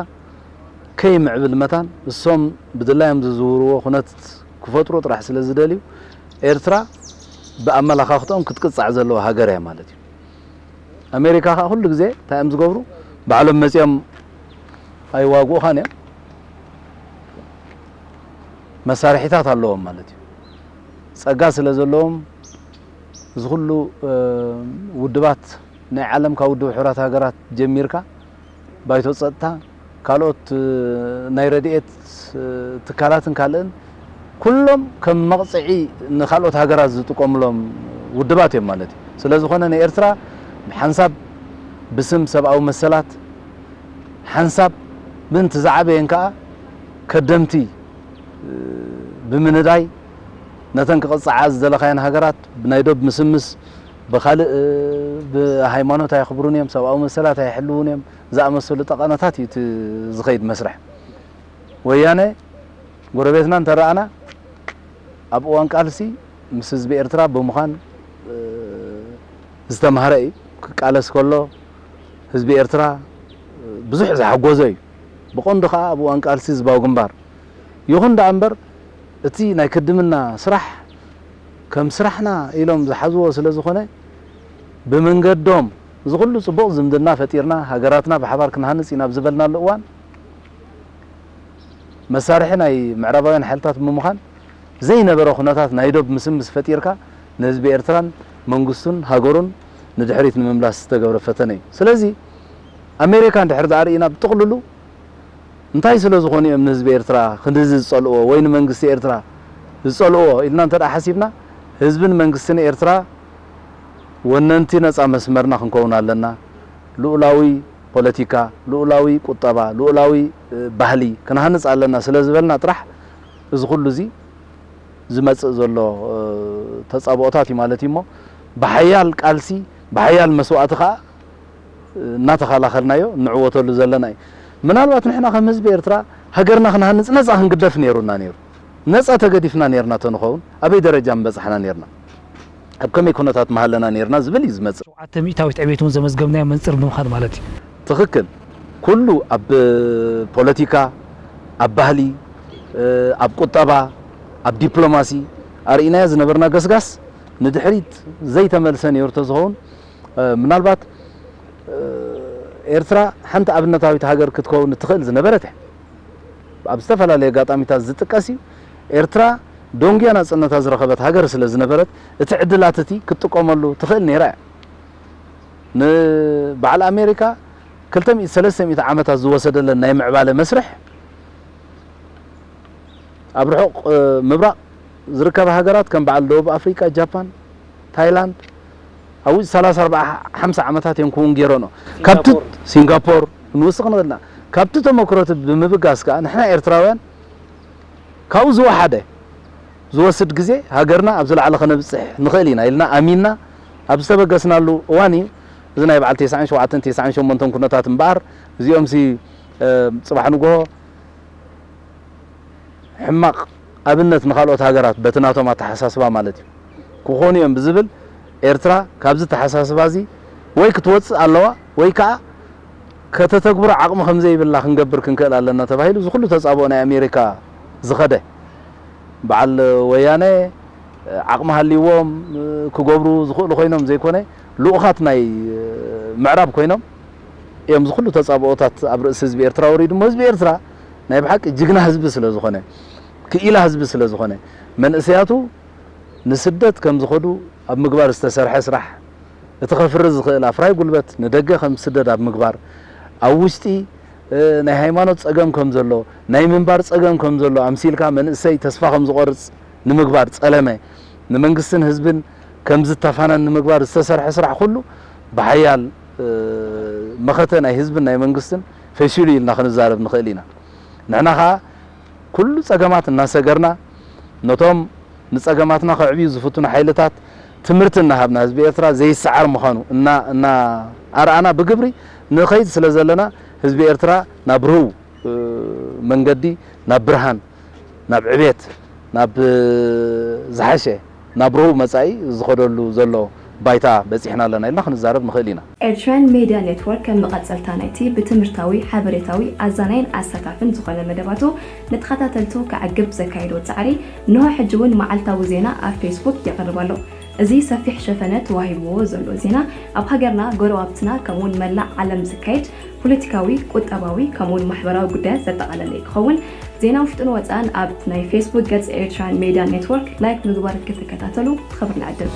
ከይምዕብል መታን እሶም ብድላዮም ዝዝውርዎ ኩነት ክፈጥሩ ጥራሕ ስለ ዝደልዩ ኤርትራ ብኣመላኻኽቶም ክትቅጻዕ ዘለዋ ሃገር እያ ማለት እዩ ኣሜሪካ ኸ ኩሉ ግዜ እንታይ እዮም ዝገብሩ ባዕሎም መፅኦም ኣይዋግኡ ኻን እዮም መሳርሒታት ኣለዎም ማለት እዩ ፀጋ ስለ ዘለዎም እዚ ኩሉ ውድባት ናይ ዓለም ካብ ውድብ ሕብራት ሃገራት ጀሚርካ ባይቶ ፀጥታ ካልኦት ናይ ረድኤት ትካላትን ካልእን ኩሎም ከም መቕፅዒ ንኻልኦት ሃገራት ዝጥቀምሎም ውድባት እዮም ማለት እዩ ስለዝኾነ ንኤርትራ ሓንሳብ ብስም ሰብኣዊ መሰላት ሓንሳብ ብንት ዝዓበየን ከዓ ከደምቲ ብምንዳይ ነተን ክቕፅዓ ዝደለኻየን ሃገራት ብናይ ዶብ ምስምስ ብኻልእ ብሃይማኖት ኣይኽብሩን እዮም ሰብኣዊ መሰላት ኣይሕልውን እዮም ዝኣመሰሉ ጠቐነታት እዩ ዝኸይድ መስርሕ ወያነ ጎረቤትና እንተረኣና ኣብ እዋን ቃልሲ ምስ ህዝቢ ኤርትራ ብምዃን ዝተምሃረ እዩ ክቃለስ ከሎ ህዝቢ ኤርትራ ብዙሕ ዝሓጎዘ እዩ ብቆንዱ ከዓ ኣብ እዋን ቃልሲ ህዝባዊ ግንባር ይኹን ዳ እምበር እቲ ናይ ክድምና ስራሕ ከም ስራሕና ኢሎም ዝሓዝዎ ስለ ዝኾነ ብመንገዶም እዚ ኩሉ ፅቡቕ ዝምድና ፈጢርና ሃገራትና ብሓባር ክንሃንፅ ኢና ብዝበልናሉ እዋን መሳርሒ ናይ ምዕራባውያን ሓይልታት ብምዃን ዘይነበረ ኩነታት ናይ ዶብ ምስምስ ፈጢርካ ንህዝቢ ኤርትራን መንግስቱን ሃገሩን ندحريت نمملاس تجبر فتني سلازي أمريكا ندحر دارينا بتقللو انتهي سلازخوني من حزب إيرترا خندز الصلوة وين منجس إيرترا الصلوة إذا أنت حسيبنا حزب منجسين إيرترا وننتي نص مسمرنا خنكون لنا لولاوي بوليتيكا لولاوي قطبا لولاوي ባህሊ كنهنص علينا ስለዝበልና ጥራሕ እዚ ኩሉ እዚ ዝመጽእ ዘሎ ተጻብኦታት ማለት እሞ በሐያል ቃልሲ በሐያል መስዋዕት ኻ እናተኸላኸልናዮ ንዕወተሉ ዘለና ምናልባት ንሕና ከም ህዝቢ ኤርትራ ሃገርና ክንሃንጽ ነጻ ክንግደፍ ነይሩና ነይሩ ነጻ ተገዲፍና ነይርና ተንኸውን አበይ ደረጃ ምበጽሕና ነይርና ኣብ ከመይ ኩነታት መሃለና ነይርና ዝብል ይዝመጽእ 700 ዕቤቱን ዘመዝገብናዮ መንጽር ብምኻድ ማለት እዩ ትክክል ኩሉ ኣብ ፖለቲካ ኣብ ባህሊ ኣብ ቁጠባ ኣብ ዲፕሎማሲ ኣርኢናያ ዝነበርና ገስጋስ ንድሕሪት ዘይተመልሰ ነይሩ ተዝኸውን ምናልባት ኤርትራ ሓንቲ ኣብነታዊት ሃገር ክትከውን ትኽእል ዝነበረት ኣብ ዝተፈላለዩ ኣጋጣሚታት ዝጥቀስ እዩ ኤርትራ ዶንግያ ናጽነታ ዝረኸበት ሃገር ስለ ዝነበረት እቲ ዕድላት እቲ ክትጥቀመሉ ትኽእል ነይራ ንበዓል ኣሜሪካ 300 ዓመታት ዝወሰደለን ናይ ምዕባለ መስርሕ ኣብ ርሑቕ ምብራቕ ዝርከባ ሃገራት ከም በዓል ደቡብ ኣፍሪካ ጃፓን ታይላንድ أو 30-40-50 عامات ينكون جيرانو كابت سنغافور نوثق نقولنا كابت تمكرت بمبقاس كأن إحنا إيرتراويان كاوز واحدة زوسد جزء هاجرنا أبزل على خنا بصح نخلينا إلنا أميننا أبسط بقاسنا له واني زنا يبعل 9 شو 9 شو منتم كنا تاتم بار زيهم سي صباح نقول حماق أبنت نخلوت هاجرات بتناتو ما تحساس بها مالتي كخونيهم بزبل ኤርትራ ካብዚ ተሐሳስባዚ ወይ ክትወጽእ ኣለዋ ወይ ከዓ ከተተግብሮ ዓቅሙ ከምዘ ይብላ ክንገብር ክንከል ኣለና ተባሂሉ ዝኹሉ ተጻብኦ ናይ ኣሜሪካ ዝኸደ በዓል ወያነ ዓቅሙ ሃልይዎም ክገብሩ ዝኽእሉ ኮይኖም ዘይኮነ ልኡኻት ናይ ምዕራብ ኮይኖም እዮም ዝኹሉ ተጻብኦታት ኣብ ርእሲ ህዝቢ ኤርትራ ወሪዱ ህዝቢ ኤርትራ ናይ ብሓቂ ጅግና ህዝቢ ስለ ዝኾነ ክኢላ ህዝቢ ስለ ዝኾነ መንእሰያቱ ንስደት ከም ዝኸዱ ኣብ ምግባር ዝተሰርሐ ስራሕ እተኸፍር ዝኽእል ኣፍራይ ጉልበት ንደገ ከም ስደት ኣብ ምግባር ኣብ ውሽጢ ናይ ሃይማኖት ጸገም ከም ዘሎ ናይ ምንባር ጸገም ከም ዘሎ ኣምሲልካ መንእሰይ ተስፋ ከም ዝቆርጽ ንምግባር ጸለመ ንመንግስትን ህዝብን ከም ዝተፋነን ንምግባር ዝተሰርሐ ስራሕ ኩሉ በሐያል መኸተ ናይ ህዝብን ናይ መንግስትን ፈሽሉ ኢልና ክንዛረብ ንኽእል ኢና ንሕና ኸ ኩሉ ጸገማት እናሰገርና ነቶም ንጸገማትና ከዕብዩ ዝፍቱና ሓይልታት ትምህርት እናሃብና ህዝቢ ኤርትራ ዘይሰዓር ምዃኑ እና ኣርኣና ብግብሪ ንኸይድ ስለ ዘለና ህዝቢ ኤርትራ ናብ ርህው መንገዲ ናብ ብርሃን ናብ ዕቤት ናብ ዝሓሸ ናብ ርህው መጻኢ ዝኸደሉ ዘሎ ባይታ በፂሕና ኣለና ኢልና ክንዛረብ ንኽእል ኢና ኤርትራን ሚድያ ኔትወርክ ከም መቐጸልታ ናይቲ ብትምህርታዊ ሓበሬታዊ ኣዛናይን ኣሳታፍን ዝኾነ መደባቱ ንተኸታተልቱ ከዓግብ ዘካይዶ ጻዕሪ ንሆ ሕጂ እውን መዓልታዊ ዜና ኣብ ፌስቡክ የቕርብ ኣሎ እዚ ሰፊሕ ሸፈነት ዋሂብዎ ዘሎ ዜና ኣብ ሃገርና ጎረባብትና ከምውን መላእ ዓለም ዝካየድ ፖለቲካዊ ቁጠባዊ ከምውን ማሕበራዊ ጉዳያት ዘጠቓለለ ይኸውን ዜና ውሽጥን ወፃን ኣብ ናይ ፌስቡክ ገጽ ኤርትራን ሚድያ ኔትወርክ ላይክ ምግባር ክትከታተሉ ክብር ንዕድም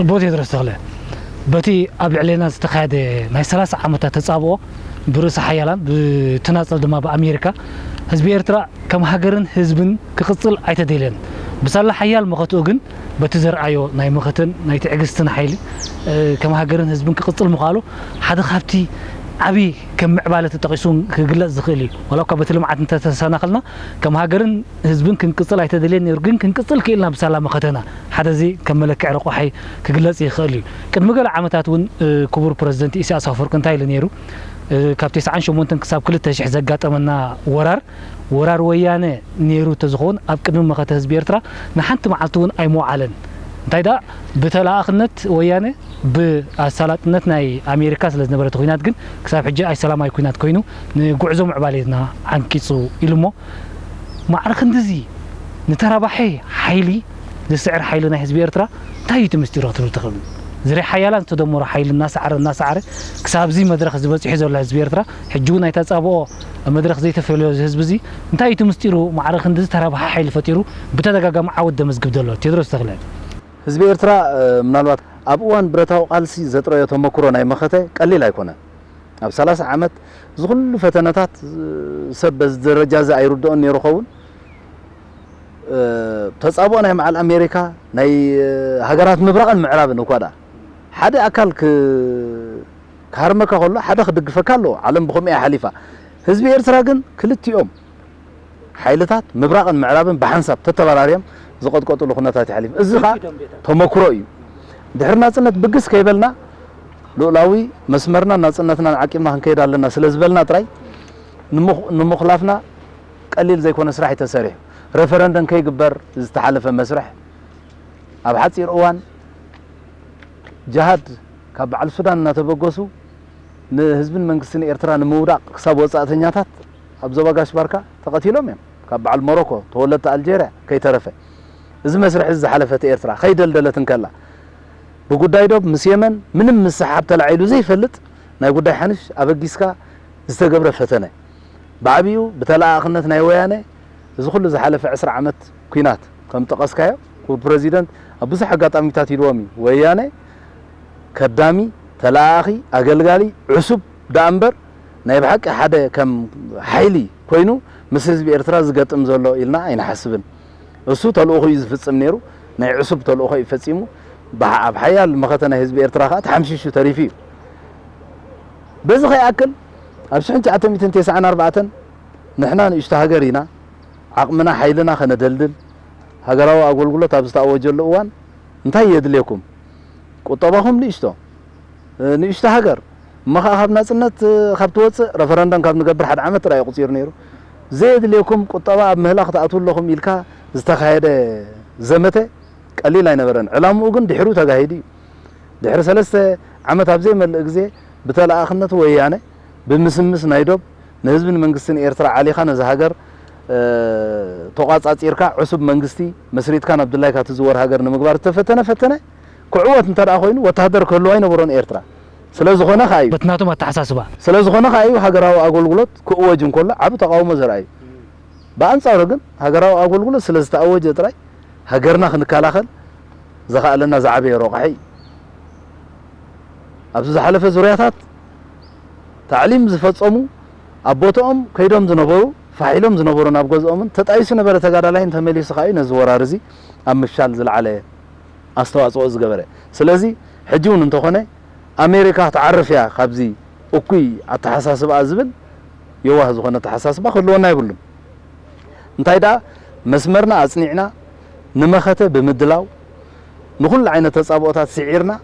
صبوت يدرس تغلى بتي قبل علينا استخاد ناي 30 عامات تتصابوا برس حيالان بتناصل دما بامريكا حزب ኤርትራ كم هاجرن حزبن كقصل ايتديلن بصالح حيال مخطو ግን بتزرعيو ناي مختن ناي تعجستن حيلي كم هاجرن حزبن كقصل مخالو حدا خابتي عبي كم معباله تقيسون كغلص زخلي ولو كبت لمعت انت تسناخلنا كم هاجرن حزبن كنقصل ايتدلين يرغن كنقصل كيلنا بسلام مختنا حدا زي كم ملك عرقو حي كغلص يخلي قد مقل عامتات ون كبر بريزيدنت ኢሳያስ አፈወርቂ እንታይ ኢሉ ነይሩ ካብ 98 ክሳብ 2000 ዘጋጠመና ወራር ወያነ ነይሩ ተዝኾን ኣብ ቅድሚ መኸተ ህዝቢ ኤርትራ ንሓንቲ መዓልቲ ውን ኣይሞዓለን እንታይ ዳ በተላእኽነት ወያነ ብኣሳላጥነት ናይ ኣሜሪካ ስለ ዝነበረት ኩናት ግን ክሳብ ሕጂ ኣይ ሰላማዊ ኩናት ኮይኑ ንጉዕዞ ምዕባለትና ዓንቂጹ ኢሉሞ ማዕርክ እንደዚ ንተራባሐ ሓይሊ ዝስዕር ሓይሊ ናይ ህዝቢ ኤርትራ እንታይ ትምስጢሩ ክትብል ትኽእል زري حيالان تدمر حيل الناس عر كسابزي مدرخ زبصح زول حزب إرترا حجونا يتصابوا مدرخ زي تفعلوا حزب زي انتهي تمستيرو معرخ اندز ترى حيل فتيرو بتدقق معود مزقب دلو تدرس تغلل حزب إرترا منالوات أبوان برتاو قالسي زترا يتمكروا ناي مخته قليل هيكونه أب 30 عامت زغل فتناتات سبز درجة زي يردون يرخون تصابوا ناي مع الأمريكا ناي هجرات مبرقا معرابن وكذا حدا أكل كهرمك كله حدا خدق فكله علم بخم إيه حليفة حزب إرترا جن كلت يوم حيلتات مبرقا معرابن بحنسب تتبراريم زقد قطلو خناتات حليف إزخا تمكروي دحرنا صنت بقس كيبلنا لولاوي مسمرنا نصنتنا عقيمنا هنكيد علينا سلازبلنا طراي نمخلافنا قليل زي كون سرح تسريح ريفرندم كيغبر استحلف مسرح اب حصير اوان جهاد كاب على السودان نتبغسو لحزب المنግስትን ኤርትራ ንምውዳቅ ክሳብ ወጻእተኛታት ኣብ ዘባጋሽ ባርካ ተቀቲሎም እዮም ካብ በዓል ሞሮኮ ተወለተ አልጄሪያ ከይተረፈ እዚ መስርሕ ዝሓለፈት ኤርትራ ከይደልደለትን ከላ بقداي دوب مسيمن منم مسحاب تلعيلو زي فلت ناي قداي حنش أبقيسكا استقبر فتنة بعبيو بتلا أخنت ناي ويانه إذا كل زحالة في 10 عامات كينات كم تقص كايو وبريزيدنت أبوس حاجات أميتات يروامي ويانه كدامي تلا أخي أقلقالي عصب دامبر ناي بحق حدا كم حيلي كوينو مسز بإرتراز قط مزولو إلنا أين حسبن السو تلو خي يزفصم نيرو ناي عصب تلو خي يفصمو بحيال مختنا حزب إرترا خات حمشيشو تاريفي بزخ يأكل أبشحن تعتمي 294 نحنا نشتهجرينا عقمنا حيلنا خنا دلدل هجراو أقول قلو تابست أوجل الأوان انتهي يدليكم قطبهم نشتو نشتهجر ما خابنا سنة خبتوت رفرندم كاب نقبر حد عمت رأي قصير نيرو زيد ليكم قطبا مهلا خطأتوا لكم يلكا استخايد زمته قليل አይነበረን ዕላምኡ ግን ድሕሩ ተጋሂዲ ድሕሪ 3 ዓመት ኣብ ዘይ መልእ ግዜ በተላእኽነት ወያነ ብምስምስ ናይዶብ ንህዝብን መንግስትን ኤርትራ ዓሊኻ ነዚ ሃገር ተቋጻጺርካ ዕሱብ መንግስቲ መስሪትካ አብዱላይ ካትዝወር ሃገር ንምግባር ተፈተነ ኩዕወት እንተዳ ኮይኑ ወታደር ከሉ አይነበሮን ኤርትራ ስለዝኾነ ኻዩ በትናቶም አተሐሳስባ ስለዝኾነ ኻዩ ሃገራዊ አገልግሎት ኩዕወጅን ኮሎ ዓብ ተቃውሞ ዘርአዩ በአንጻሩ ግን ሃገራዊ አገልግሎት ስለዝተአወጀ ጥራይ هجرنا خنكالاخل زخالنا زعبي روقحي ابز حلفه زورياتات تعليم زفصمو ابوتهم كيدوم زنبرو فاعلهم زنبرو نابغزوم تطايس نبره تغادالاين تمليس خاي نزورارزي امشال زلعله استواصو زغبره سلازي حجون انت خونه امريكا تعرفيا خبزي اوكي اتحساسب ازبل يواه زخونه تحساسبا كلنا يبلم انتايدا مسمرنا اصنيعنا نمخته بمدلاو نقول عينه تصابوتات سعيرنا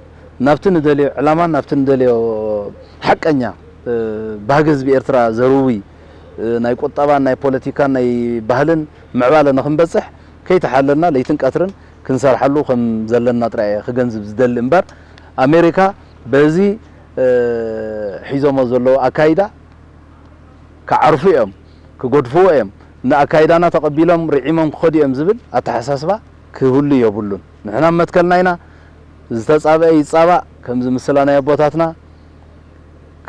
نافتن دليو علما نافتن دليو حقنيا باغز بإرترا زروي ناي قطبا ناي بوليتيكا ناي ባህልን معباله نخنبصح كيتحللنا ليتنقترن كنسرحلو كم زلنا طراي خغنزب زدل امبر امريكا بزي حيزومو زلو اكايدا كعرفيهم كغدفوهم نأكايدانا تقبيلهم رعيمهم خديهم زبل أتحساسبا كهولي يبولون نحنا متكلناينا زتصابع يتصابع كم زمسلانا يبوتاتنا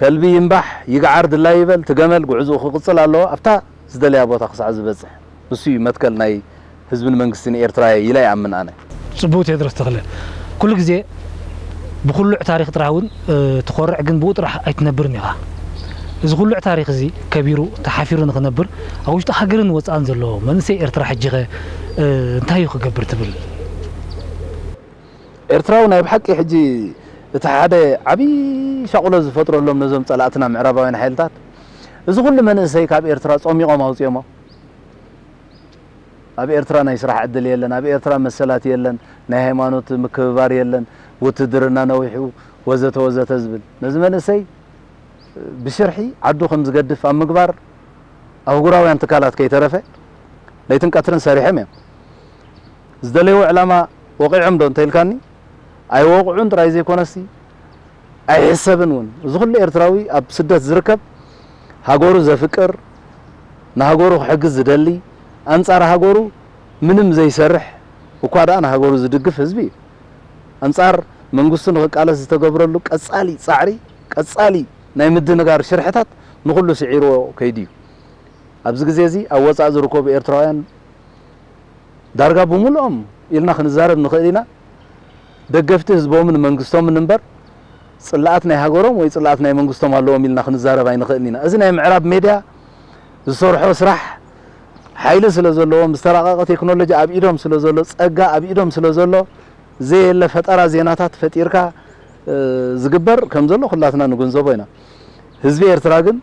كلبي ينبح يقعر دلا يبل تجمل قعزو خقصل الله أفتا زدلي أبوتا خصع زبزح بسوي متكلناي حزب المنجستين إيرتراي يلا يعمل أنا صبوت يدرس تغلى كل جزء بكل تاريخ تراون تخرج جن بوت راح أتنبرني إذا كل تاريخ زي كبيرو تحافير نخنبر أوش تحجرن وصان زلوا من سي إرترا حجة انتهيو خجبر تبل إرترا ونايب حكي حجي تحدى عبي شغله فترة لهم نزم طلعتنا معربة وين حيلتات إذا كل من سي كاب إرترا صومي قام هوس يوما أبي إرترا نيسرح عدل يلن أبي إرترا مسلات يلن نهيمانوت مكبار يلن وتدرنا نويحو وزت زبل نزمن سي بشرحي عدو خمس قدف أم مقبار أو قراوي انتقالات كي ترفع ليتن كاترن ساريحة ميم زدليو علامة وقع عمدون تيلكاني أي وقعون ترايزي كونسي أي حسابن ون زغل إرتراوي أب سدة زركب هاقورو زفكر نهاقورو حقز زدلي أنصار هاقورو منم زي سرح وقعد أنا هاقورو زدقف حزبي أنصار መንግስቱን ወቃለ ዝተገብረሉ ቀጻሊ ጻዕሪ ቀጻሊ ናይ ምድንጋር ሽርሕታት ንኹሉ ስዒርዎ ከይዲ ኣብዚ ግዜ እዚ ኣብ ወጻእ ዝርከቡ ኤርትራውያን ዳርጋ ብሙሉኦም ኢልና ክንዛረብ ንኽእል ኢና ደገፍቲ ህዝቦምን መንግስቶምን እንበር ጽላኣት ናይ ሃገሮም ወይ ጽላኣት ናይ መንግስቶም ኣለዎም ኢልና ክንዛረብ ኣይንኽእልን ኢና እዚ ናይ ምዕራብ ሜድያ ዝሰርሖ ስራሕ ሓይሊ ስለ ዘለዎም ዝተራቐቐ ቴክኖሎጂ ኣብ ኢዶም ስለ ዘሎ ጸጋ ኣብ ኢዶም ስለ ዘሎ ዘየለ ፈጠራ ዜናታት ፈጢርካ ዝግበር ከም ዘሎ ኩላትና ንግንዘቦ ኢና ህዝቢ ኤርትራ ግን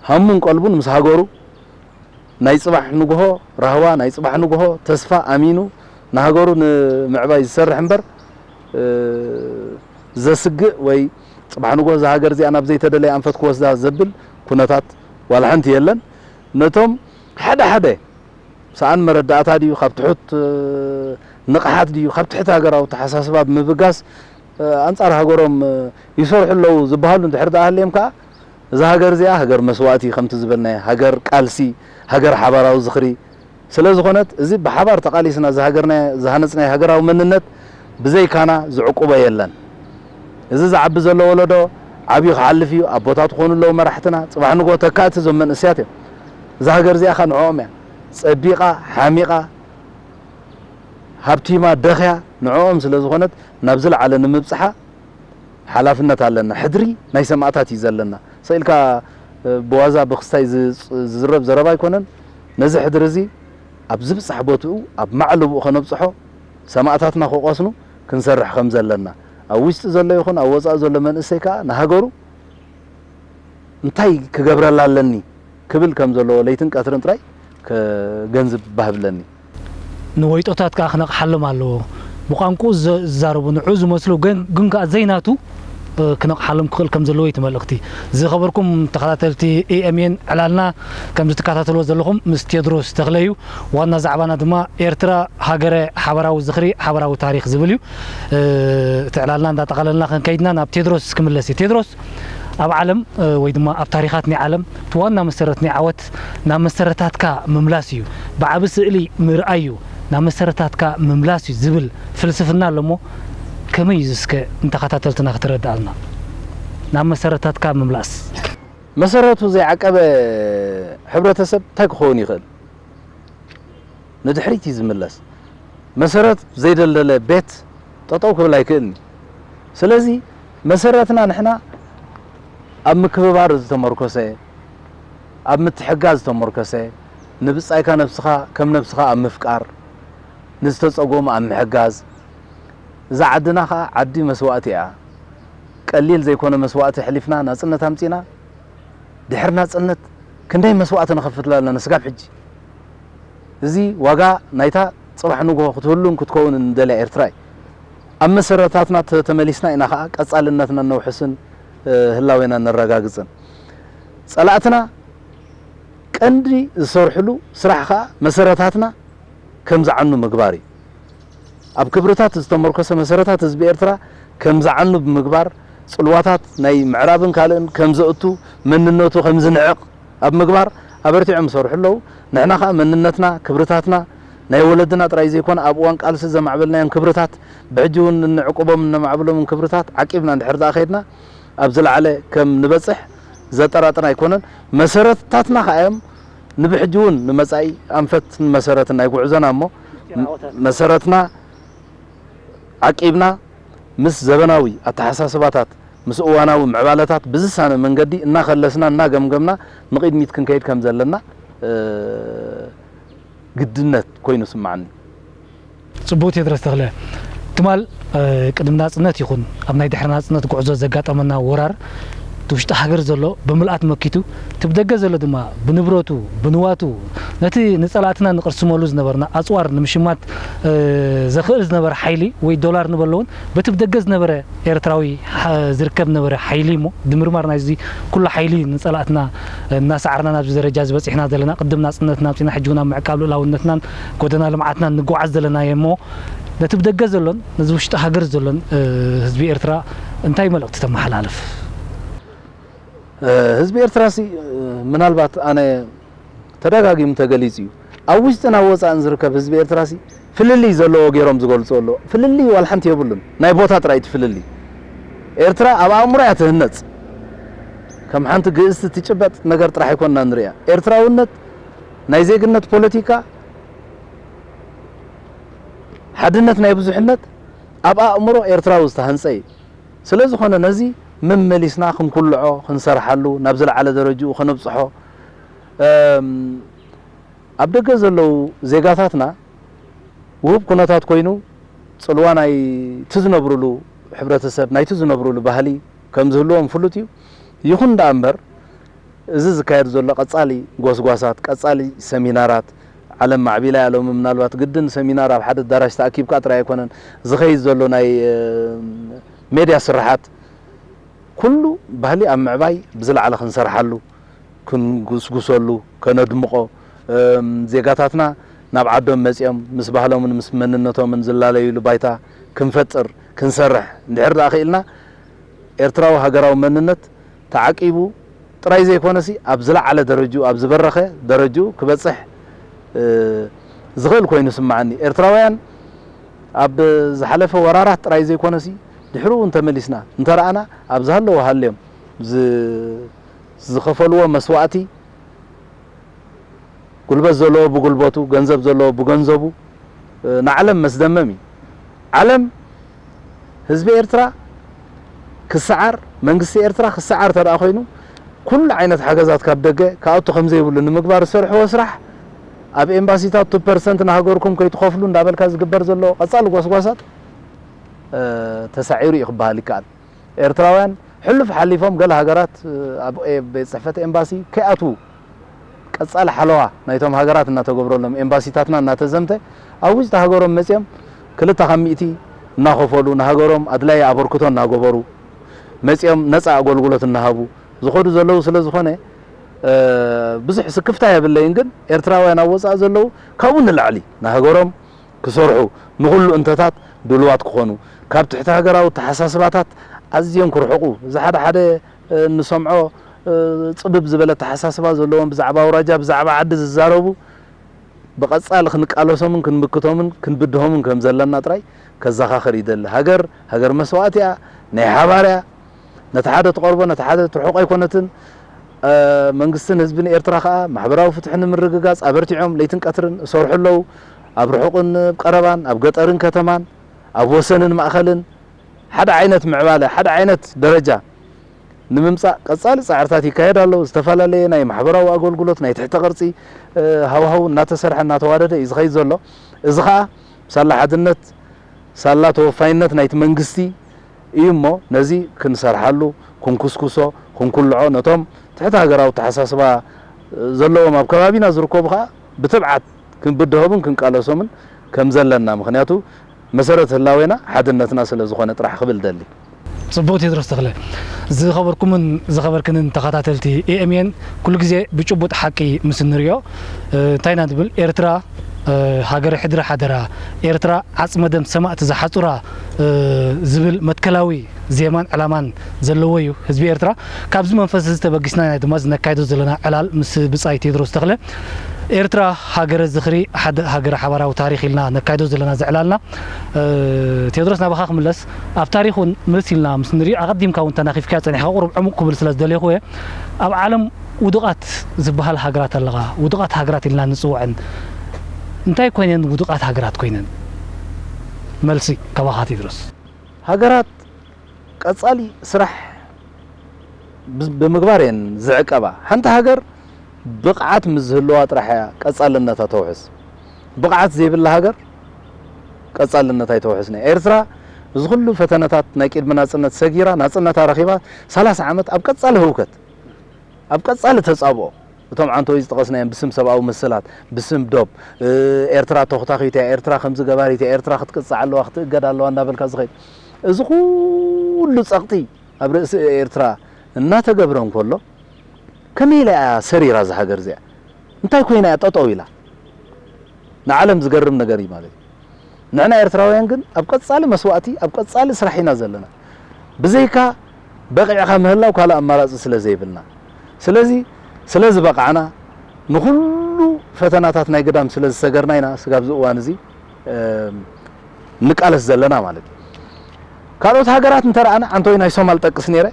ሃሙን ቀልቡን ምስ ሃገሩ ናይ ጽባሕ ንግሆ ራህዋ ናይ ጽባሕ ንግሆ ተስፋ ኣሚኑ ንሃገሩ ንምዕባይ ዝሰርሕ እምበር ዘስግእ ወይ ጽባሕ ንግሆ ዝሃገር እዚኣ ናብ ዘይተደለየ ኣንፈት ክወስዳ ዘብል ኩነታት ዋላ ሓንቲ የለን ነቶም ሓደ ሓደ ሰኣን መረዳእታ ድዩ ካብ ትሑት ንቕሓት ድዩ ካብ ትሕቲ ሃገራዊ ተሓሳስባ ብምብጋስ ኣንጻር ሃገሮም ይሰርሑ ኣለዉ ዝበሃሉ እንድሕር ደኣ ሃልዮም ከዓ እዛ ሃገር እዚኣ ሃገር መስዋእቲ ከምቲ ዝበልና ሃገር ቃልሲ ሃገር ሓባራዊ ዝኽሪ ስለ ዝኾነት እዚ ብሓባር ተቃሊስና ዝሃገርና ዝሃነጽና ሃገራዊ መንነት ብዘይካና ዝዕቁበ የለን እዚ ዝዓቢ ዘሎ ወለዶ ዓብይ ክሓልፍ እዩ ኣቦታት ኮኑ ኣለዉ መራሕትና ጽባሕ ንግሆ ተካእቲ ዞም መንእስያት እዮም እዛ ሃገር እዚኣ ኸ ንዕኦም እያ ጸቢቓ ሓሚቓ ሃብቲማ ደኽያ ንዕኦም ስለ ዝኾነት ናብ ዝለዓለ ንምብጽሓ ሓላፍነት ኣለና ሕድሪ ናይ ሰማዕታት እዩ ዘለና ሰኢልካ ብዋዛ ብክስታይ ዝዝረብ ዘረባ ኣይኮነን ነዚ ሕድሪ እዚ ኣብ ዝብጽሕ ቦትኡ ኣብ ማዕልብኡ ኸነብጽሖ ሰማዕታትና ክቆስኑ ክንሰርሕ ከም ዘለና ኣብ ውሽጢ ዘሎ ይኹን ኣብ ወጻእ ዘሎ መንእሰይ ከዓ ንሃገሩ እንታይ ክገብረላ ኣለኒ ክብል ከም ዘለዎ ለይትን ቀትርን ጥራይ ከገንዝብ ባህብለኒ ንወይጦታት ከዓ ክነቕሓሎም ኣለዎ ብቋንቁ ዝዛረቡ ንዑ ዝመስሉ ግን ከዓ ዘይናቱ ክነቕሓሎም ክኽእል ከም ዘለዎ ይትመልእኽቲ ዝኸበርኩም ተኸታተልቲ ኤኤምኤን ዕላልና ከም ዝትከታተልዎ ዘለኹም ምስ ቴድሮስ ተኽለዩ ዋና ዛዕባና ድማ ኤርትራ ሃገረ ሓበራዊ ዝኽሪ ሓበራዊ ታሪክ ዝብል እዩ እቲ ዕላልና እንዳጠቓለልና ክንከይድና ናብ ቴድሮስ ክምለስ እዩ ቴድሮስ ኣብ ዓለም ወይ ድማ ኣብ ታሪኻት ናይ ዓለም ዋና መሰረት ናይ ዓወት ናብ መሰረታትካ ምምላስ እዩ ብዓቢ ስእሊ ምርኣይ እዩ ናብ መሰረታትካ ምምላስ እዩ ዝብል ፍልስፍና ኣለሞ ከመይ ዝስከ እንተኸታተልትና ክትረዳእልና ናብ መሰረታትካ ምምላስ መሰረቱ ዘይዓቀበ ሕብረተሰብ እንታይ ክኸውን ይኽእል ንድሕሪት እዩ ዝምለስ መሰረት ዘይደለለ ቤት ጠጠው ክብል ኣይክእልኒ ስለዚ መሰረትና ንሕና ኣብ ምክብባር ዝተመርኮሰ ኣብ ምትሕጋዝ ዝተመርኮሰ ንብጻይካ ነፍስኻ ከም ነፍስኻ ኣብ ምፍቃር ንዝተጸጎሙ ኣብ ምሕጋዝ እዛ ዓድና ከዓ ዓዲ መስዋእቲ እያ ቀሊል ዘይኮነ መስዋእቲ ሕሊፍና ናጽነት ኣምጺና ድሕር ናጽነት ክንደይ መስዋእቲ ንኸፍል ኣለና ስጋብ ሕጂ እዚ ዋጋ ናይታ ጽባሕ ንግሆ ክትህሉን ክትከውን እንደልያ ኤርትራ ኣብ መሰረታትና ተመሊስና ኢና ከዓ ቀጻልነትና ነውሕስን ህላዌና ነረጋግጽን ጸላእትና ቀንዲ ዝሰርሕሉ ስራሕ ከዓ መሰረታትና ከም ዝዓኑ ምግባር እዩ ኣብ ክብርታት ዝተመርኮሰ መሰረታት ህዝቢ ኤርትራ ከም ዝዓኑ ብምግባር ጽልዋታት ናይ ምዕራብን ካልእን ከም ዘእቱ መንነቱ ከም ዝንዕቕ ኣብ ምግባር ኣበርቲዖም ዝሰርሑ ኣለዉ ንሕና ከዓ መንነትና ክብርታትና ናይ ወለድና ጥራይ ዘይኮነ ኣብ እዋን ቃልሲ ዘማዕበልናዮም ክብርታት ብሕጂ እውን እንዕቁቦም እነማዕብሎም ክብርታት ዓቂብና እንድሕር ደኣ ኸይድና ኣብ ዝለዓለ ከም ንበጽሕ ዘጠራጥር ኣይኮነን መሰረታትና ከዓ እዮም ንብሕጂ እውን ንመጻኢ ኣንፈት መሰረት ናይ ጉዕዞና እሞ መሰረትና ዓቂብና ምስ ዘበናዊ ኣተሓሳስባታት ምስ እዋናዊ ምዕባለታት ብዝሳነ መንገዲ እናኸለስና እናገምገምና ንቕድሚት ክንከይድ ከም ዘለና ግድነት ኮይኑ ስማዓኒ ጽቡቕ ቴድሮስ ተኽለ ትማል ቅድም ናጽነት ይኹን ኣብ ናይ ድሕሪ ናጽነት ጉዕዞ ዘጋጠመና ወራር ትውሽጢ ሃገር ዘሎ ብምልኣት መኪቱ ትብደገ ዘሎ ድማ ብንብረቱ ብንዋቱ ነቲ ንጸላእትና ንቕርስመሉ ዝነበርና ኣጽዋር ንምሽማት ዘኽእል ዝነበረ ሓይሊ ወይ ዶላር ንበለውን በትብደገ ዝነበረ ኤርትራዊ ዝርከብ ነበረ ሓይሊ እሞ ድምርማር ናይዚ ኩሉ ሓይሊ ንጸላእትና እናሰዓርና ናብዚ ደረጃ ዝበፂሕና ዘለና ቅድም ናጽነት ናብፅና ሕጂ እውን ኣብ ምዕቃብ ልኡላውነትናን ጎደና ልምዓትናን ንጓዓዝ ዘለና እሞ ነቲ ብደገ ዘሎን ነዚ ውሽጢ ሃገር ዘሎን ህዝቢ ኤርትራ እንታይ መልእኽቲ ተመሓላልፍ ህዝቢ ኤርትራ ምናልባት ኣነ ተደጋጊሙ ተገሊጽ እዩ ኣብ ውሽጥና ወጻእን ዝርከብ ህዝቢ ኤርትራ ፍልልይ ዘለዎ ገይሮም ዝገልጹሉ ፍልልይ ዋልሓንቲ የብሉን ናይ ቦታ ጥራይ ትፍልልይ ኤርትራ ኣብ ኣእምሮያ ትህነጽ ከም ሓንቲ ግእዝቲ ትጭበጥ ነገር ጥራሕ ይኮንና ንሪያ ኤርትራውነት ናይ ዜግነት ፖለቲካ ሓድነት ናይ ብዙሕነት ኣብ ኣእምሮ ኤርትራዊ ዝተሃንጸ ስለ ዝኾነ ነዚ መመሊስና ክንኩልዖ ክንሰርሓሉ ናብ ዝለዓለ ደረጃኡ ክነብጽሖ ኣብ ደገ ዘለው ዜጋታትና ውህብ ኩነታት ኮይኑ ጽልዋ ናይ ትዝነብሩሉ ሕብረተሰብ ናይ ትዝነብሩሉ ባህሊ ከም ዝህልዎም ፍሉጥ እዩ ይኹን ዳ እምበር እዚ ዝካየድ ዘሎ ቀጻሊ ጎስጓሳት ቀጻሊ ሰሚናራት ዓለም ማዕቢላ ያለው ምናልባት ግድን ሰሚናር ኣብ ሓደ ዳራሽ ተኣኪብካ ጥራይ ኣይኮነን ዝኸይድ ዘሎ ናይ ሜድያ ስራሓት ኩሉ ባህሊ ኣብ ምዕባይ ብዝለዓለ ክንሰርሓሉ ክንጉስጉሰሉ ከነድምቆ ዜጋታትና ናብ ዓዶም መጽኦም ምስ ባህሎምን ምስ መንነቶምን ዝላለዩሉ ባይታ ክንፈጥር ክንሰርሕ እንድሕር ዳ ኽኢልና ኤርትራዊ ሃገራዊ መንነት ተዓቂቡ ጥራይ ዘይኮነሲ ኣብ ዝለዓለ ደረጃኡ ኣብ ዝበረኸ ደረጃኡ ክበጽሕ ዝኽእል ኮይኑ ስማዓኒ ኤርትራውያን ኣብ ዝሓለፈ ወራራት ጥራይ ዘይኮነሲ ድሕሩ እንተመሊስና እንተረኣና ኣብ ዝሃለዎ ሃልዮም ዝኸፈልዎ መስዋዕቲ ጉልበት ዘለዎ ብጉልበቱ ገንዘብ ዘለዎ ብገንዘቡ ንዓለም መስደመም እዩ ዓለም ህዝቢ ኤርትራ ክሰዓር መንግስቲ ኤርትራ ክሰዓር ተረኣ ኮይኑ ኩሉ ዓይነት ሓገዛት ካብ ደገ ካብኣቱ ከምዘ ይብሉ ንምግባር ዝሰርሕዎ ስራሕ ኣብ ኤምባሲታት 2% ንሃገርኩም ከይትኸፍሉ እንዳበልካ ዝግበር ዘሎ ቀጻሊ ጎስጓሳት ተሳዒሩ ይኽበሃል ይከኣል ኤርትራውያን ሕልፍ ሓሊፎም ገለ ሃገራት ኣብ ቤት ጽሕፈት ኤምባሲ ከይኣትዉ ቀጻሊ ሓለዋ ናይቶም ሃገራት እናተገብረሎም ኤምባሲታትና እናተዘምተ ኣብ ውሽጢ ሃገሮም መጽኦም 200 እናኸፈሉ ንሃገሮም ኣድላይ ኣበርክቶ እናገበሩ መጽኦም ነፃ ኣገልግሎት እናሃቡ ዝኸዱ ዘለው ስለ ዝኾነ ብዙሕ ስክፍታ የብለይን ግን ኤርትራውያን ኣብ ወፃእ ዘለው ካብኡ ንላዕሊ ንሃገሮም ክሰርሑ ንኹሉ እንተታት ድልዋት ክኾኑ ካብ ትሕቲ ሃገራዊ ተሓሳስባታት ኣዝዮም ክርሕቁ ዝሓደ ሓደ ንሰምዖ ጽብብ ዝበለ ተሓሳስባ ዘለዎም ብዛዕባ አውራጃ ብዛዕባ ዓዲ ዝዛረቡ በቀጻል ክንቃለሶምን ክንምክቶምን ክንብድሆምን ከም ዘለና ጥራይ ከዘኻኽር ይደል ሃገር መስዋዕትያ ናይ ሓባርያ ነቲ ሓደ ተቆርቦ ነቲ ሓደ ትርሑቕ ኣይኮነትን መንግስትን ህዝብን ኤርትራ ከዓ ማሕበራዊ ፍትሕን ምርግጋጽ ኣበርቲዖም ለይትን ቀትርን ሰርሑለው ኣብ ርሑቕን ቀረባን ኣብ ገጠርን ከተማን ኣብ ወሰንን ማእኸልን ሓደ ዓይነት ምዕባለ ሓደ ዓይነት ደረጃ ንምምጻእ ቀጻሊ ጻዕርታት ይካየድ ኣሎ ዝተፈላለዩ ናይ ማሕበራዊ ኣገልግሎት ናይ ትሕተ ቅርጺ ሃዋሃው እናተሰርሐ እናተዋደደ እዩ ዝኸይድ ዘሎ እዚ ከዓ ሳላ ሓድነት ሳላ ተወፋይነት ናይቲ መንግስቲ እዩ እሞ ነዚ ክንሰርሓሉ ክንኩስኩሶ ክንኩልዖ ነቶም ትሕቲ ሃገራዊ ተሓሳስባ ዘለዎም ኣብ ከባቢና ዝርከቡ ከዓ ብትብዓት ክንብድሆምን ክንቃለሶምን ከም ዘለና ምክንያቱ መሰረት ህላዌና ሓድነትና ስለ ዝኾነ ጥራሕ ክብል ደሊ ጽቡቅ ቴድሮስ ተክለ ዝኸበርኩምን ዝኸበርክንን ተኸታተልቲ ኤኤምኤን ኩሉ ግዜ ብጭቡጥ ሓቂ ምስ ንሪኦ እንታይና ንብል ኤርትራ ሃገር ሕድራ ሓደራ ኤርትራ ዓጽመ ደም ሰማዕቲ ዝሓጹራ ዝብል መትከላዊ ዜማን ዕላማን ዘለዎ እዩ ህዝቢ ኤርትራ ካብዚ መንፈስ ዝተበጊስና ናይ ድማ ዝነካይዶ ዘለና ዕላል ምስ ብጻይ ቴድሮስ ተክለ ኤርትራ ሃገረ ዝኽሪ ሓደ ሃገረ ሓባራዊ ታሪኽ ኢልና ነካይዶ ዘለና ዝዕላልና ቴድሮስ ናባኻ ክምለስ ኣብ ታሪኹን መልስ ኢልና ምስ ንሪኦ ኣቐዲምካ እውን ተናኺፍካ ጸኒሕካ ቁሩብ ዕሙቕ ክብል ስለ ዝደለይኹ እየ ኣብ ዓለም ውዱቓት ዝበሃል ሃገራት ኣለኻ ውዱቓት ሃገራት ኢልና ንጽውዕን እንታይ ኮይነን ውዱቓት ሃገራት ኮይነን መልሲ ካባኻ ቴድሮስ ሃገራት ቀጻሊ ስራሕ ብምግባር እየን ዝዕቀባ ሓንቲ ሃገር ብቕዓት ምስ ዝህልዋ ጥራሕ እያ ቀጻልነታ ተውሕስ ብቕዓት ዘይብላ ሃገር ቀጻልነታ ኣይተውሕስና ኤርትራ እዚ ኩሉ ፈተነታት ናይ ቅድሚ ናጽነት ሰጊራ ናጽነታ ረኺባ 30 ዓመት ኣብ ቀጻሊ ህውከት ኣብ ቀጻሊ ተጻብኦ እቶም ዓንተወይ ዝጠቐስናዮም ብስም ሰብኣዊ መሰላት ብስም ዶብ ኤርትራ ተኽታኺት እያ ኤርትራ ከምዚ ገባሪት እያ ኤርትራ ክትቅፅዕ ኣለዋ ክትእገድ ኣለዋ እንዳበልካ ዝኸይድ እዚ ኩሉ ጸቕጢ ኣብ ርእሲ ኤርትራ እናተገብረ እንከሎ ከመይ ኢላ ሰሪራ ዝሃገር እዚኣ እንታይ ኮይና እያ ጠጠው ኢላ ንዓለም ዝገርም ነገር እዩ ማለት ንሕና ኤርትራውያን ግን ኣብ ቀጻሊ መስዋዕቲ ኣብ ቀጻሊ ስራሕ ኢና ዘለና ብዘይካ በቂዕኻ ምህላው ካልእ ኣማራፂ ስለ ዘይብልና ስለዚ ስለዚ በቃዕና ንኹሉ ፈተናታት ናይ ገዳም ስለ ዝሰገርና ኢና ስጋብ ዝእዋን እዚ ንቃለስ ዘለና ማለት ካልኦት ሃገራት እንተራአና አንቶይ ናይ ሶማል ጠቅስ ነይረ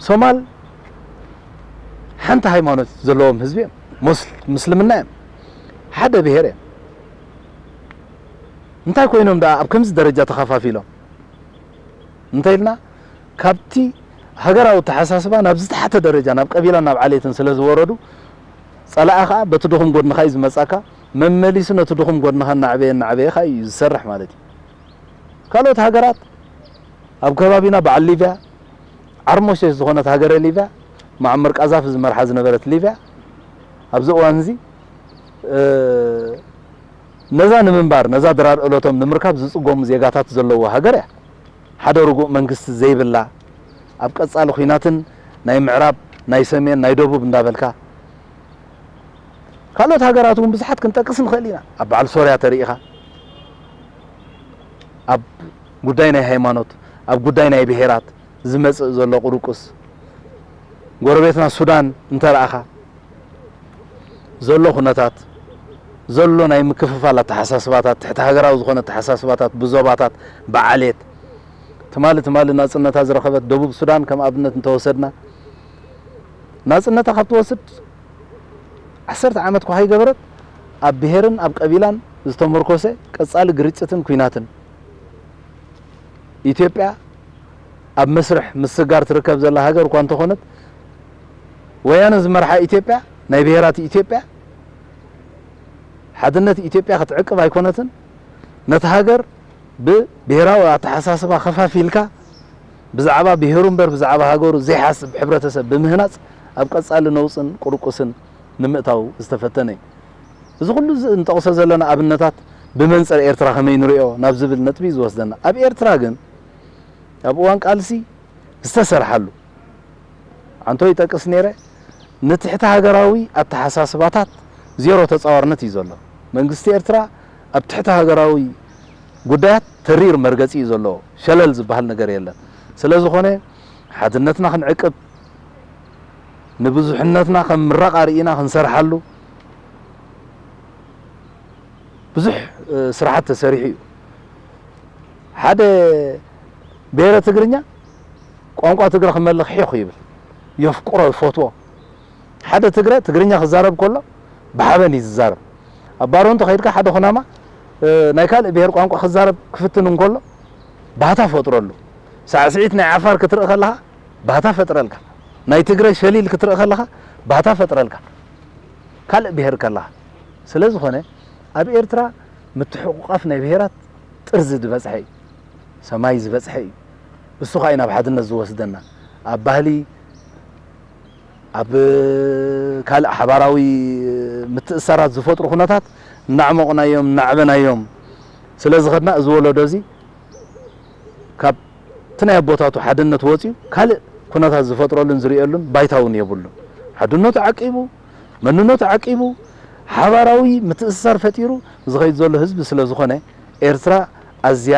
ሶማል ሓንቲ ሃይማኖት ዘለዎም ህዝቢ ሙስልምና ሓደ ብሄር እንታይ ኮይኖም ዳ ኣብ ከምዚ ደረጃ ተኸፋፊሎም እንታይ ኢልና ካብቲ ሃገራዊ ተሓሳስባ ናብ ዝተሓተ ደረጃ ናብ ቀቢላ ናብ ዓሌትን ስለ ዝወረዱ ጸላኣኻ በቲ ድኹም ጎድንኻ እዩ ዝመጻካ መመሊሱ ነቲ ድኹም ጎድንኻ ናዕበየኻ እዩ ዝሰርሕ ማለት እዩ ካልኦት ሃገራት ኣብ ከባቢና በዓል ሊብያ ዓርሞሸሽ ዝኾነት ሃገረ ሊብያ ማዕመር ቃዛፍ ዝመርሓ ዝነበረት ሊብያ ኣብዚ እዋን እዚ ነዛ ንምንባር ነዛ ድራር ዕለቶም ንምርካብ ዝጽጎሙ ዜጋታት ዘለዎ ሃገር እያ ሓደ ርጉእ መንግስቲ ዘይብላ ኣብ ቀጻሊ ኩናትን ናይ ምዕራብ ናይ ሰሜን ናይ ደቡብ እንዳበልካ ካልኦት ሃገራት እውን ብዙሓት ክንጠቅስ ንኽእል ኢና ኣብ በዓል ሶርያ ተሪኢኻ ኣብ ጉዳይ ናይ ሃይማኖት ኣብ ጉዳይ ናይ ብሄራት ዝመጽእ ዘሎ ቁርቁስ ጎረቤትና ሱዳን እንተረኣኻ ዘሎ ኩነታት ዘሎ ናይ ምክፍፋል ተሓሳስባታት ትሕቲ ሃገራዊ ዝኾነ ተሓሳስባታት ብዞባታት በዓሌት ትማሊ ናጽነታ ዝረኸበት ደቡብ ሱዳን ከም ኣብነት እንተወሰድና ናጽነታ ካብ ትወስድ 10 ዓመት ኳ ሃይገበረት ኣብ ብሄርን ኣብ ቀቢላን ዝተመርኮሰ ቀጻሊ ግርጭትን ኩናትን ኢትዮጵያ ኣብ መስርሕ ምስጋር ትርከብ ዘላ ሃገር እኳ እንተኾነት ወያነ ዝመርሓ ኢትዮጵያ ናይ ብሄራት ኢትዮጵያ ሓድነት ኢትዮጵያ ክትዕቅብ ኣይኮነትን ነቲ ሃገር ብብሄራዊ ኣተሓሳስባ ከፋፊልካ ብዛዕባ ብሄሩ እምበር ብዛዕባ ሃገሩ ዘይሓስብ ሕብረተሰብ ብምህናፅ ኣብ ቀጻሊ ነውፅን ቁርቁስን ንምእታው ዝተፈተነ እዚ ኩሉ እንጠቕሶ ዘለና ኣብነታት ብመንፅር ኤርትራ ከመይ ንሪኦ ናብ ዝብል ነጥቢ ዝወስደና ኣብ ኤርትራ ግን ኣብ እዋን ቃልሲ ዝተሰርሓሉ አንቶ ይጠቅስ ነይረ ንትሕቲ ሃገራዊ ኣተሓሳስባታት ዜሮ ተጻዋርነት እዩ ዘሎ መንግስቲ ኤርትራ ኣብ ትሕቲ ሃገራዊ ጉዳያት ተሪር መርገፂ እዩ ዘሎ ሸለል ዝበሃል ነገር የለን ስለ ዝኾነ ሓድነትና ክንዕቅብ ንብዙሕነትና ከም ምራቕ ርኢና ክንሰርሓሉ ብዙሕ ስራሓት ተሰሪሑ እዩ ሓደ ብሄረ ትግርኛ ቋንቋ ትግረ ክመልኽ ሒኹ ይብል የፍቅሮ ይፈትዎ ሓደ ትግርኛ ክዛረብ ከሎ ብሓበን እዩ ዝዛረብ ኣብ ባሮንቶ ከይድካ ሓደ ኹናማ ናይ ካልእ ብሄር ቋንቋ ክዛረብ ክፍትን እንከሎ ባህታ ፈጥረሉ ሳዕስዒት ናይ ዓፋር ክትርኢ ከለኻ ባህታ ፈጥረልካ ናይ ትግራይ ሸሊል ክትርኢ ከለኻ ባህታ ፈጥረልካ ካልእ ብሄር ከለኻ ስለ ዝኾነ ኣብ ኤርትራ ምትሕቑቃፍ ናይ ብሄራት ጥርዚ ዝበፅሐ እዩ ሰማይ ዝበፅሐ እዩ እሱ ኸ ኢና ብሓድነት ዝወስደና ኣብ ባህሊ ኣብ ካልእ ሓባራዊ ምትእስሳራት ዝፈጥሩ ኩነታት እናዕመቑናዮም እናዕበናዮም ስለ ዝኸድና እዚ ወለዶ እዚ ካብ ትናይ ኣቦታቱ ሓድነት ወፂኡ ካልእ ኩነታት ዝፈጥረሉን ዝሪኤሉን ባይታውን የብሉ ሓድነቱ ዓቂቡ መንነቱ ዓቂቡ ሓባራዊ ምትእስሳር ፈጢሩ ዝኸይድ ዘሎ ህዝቢ ስለ ዝኾነ ኤርትራ ኣዝያ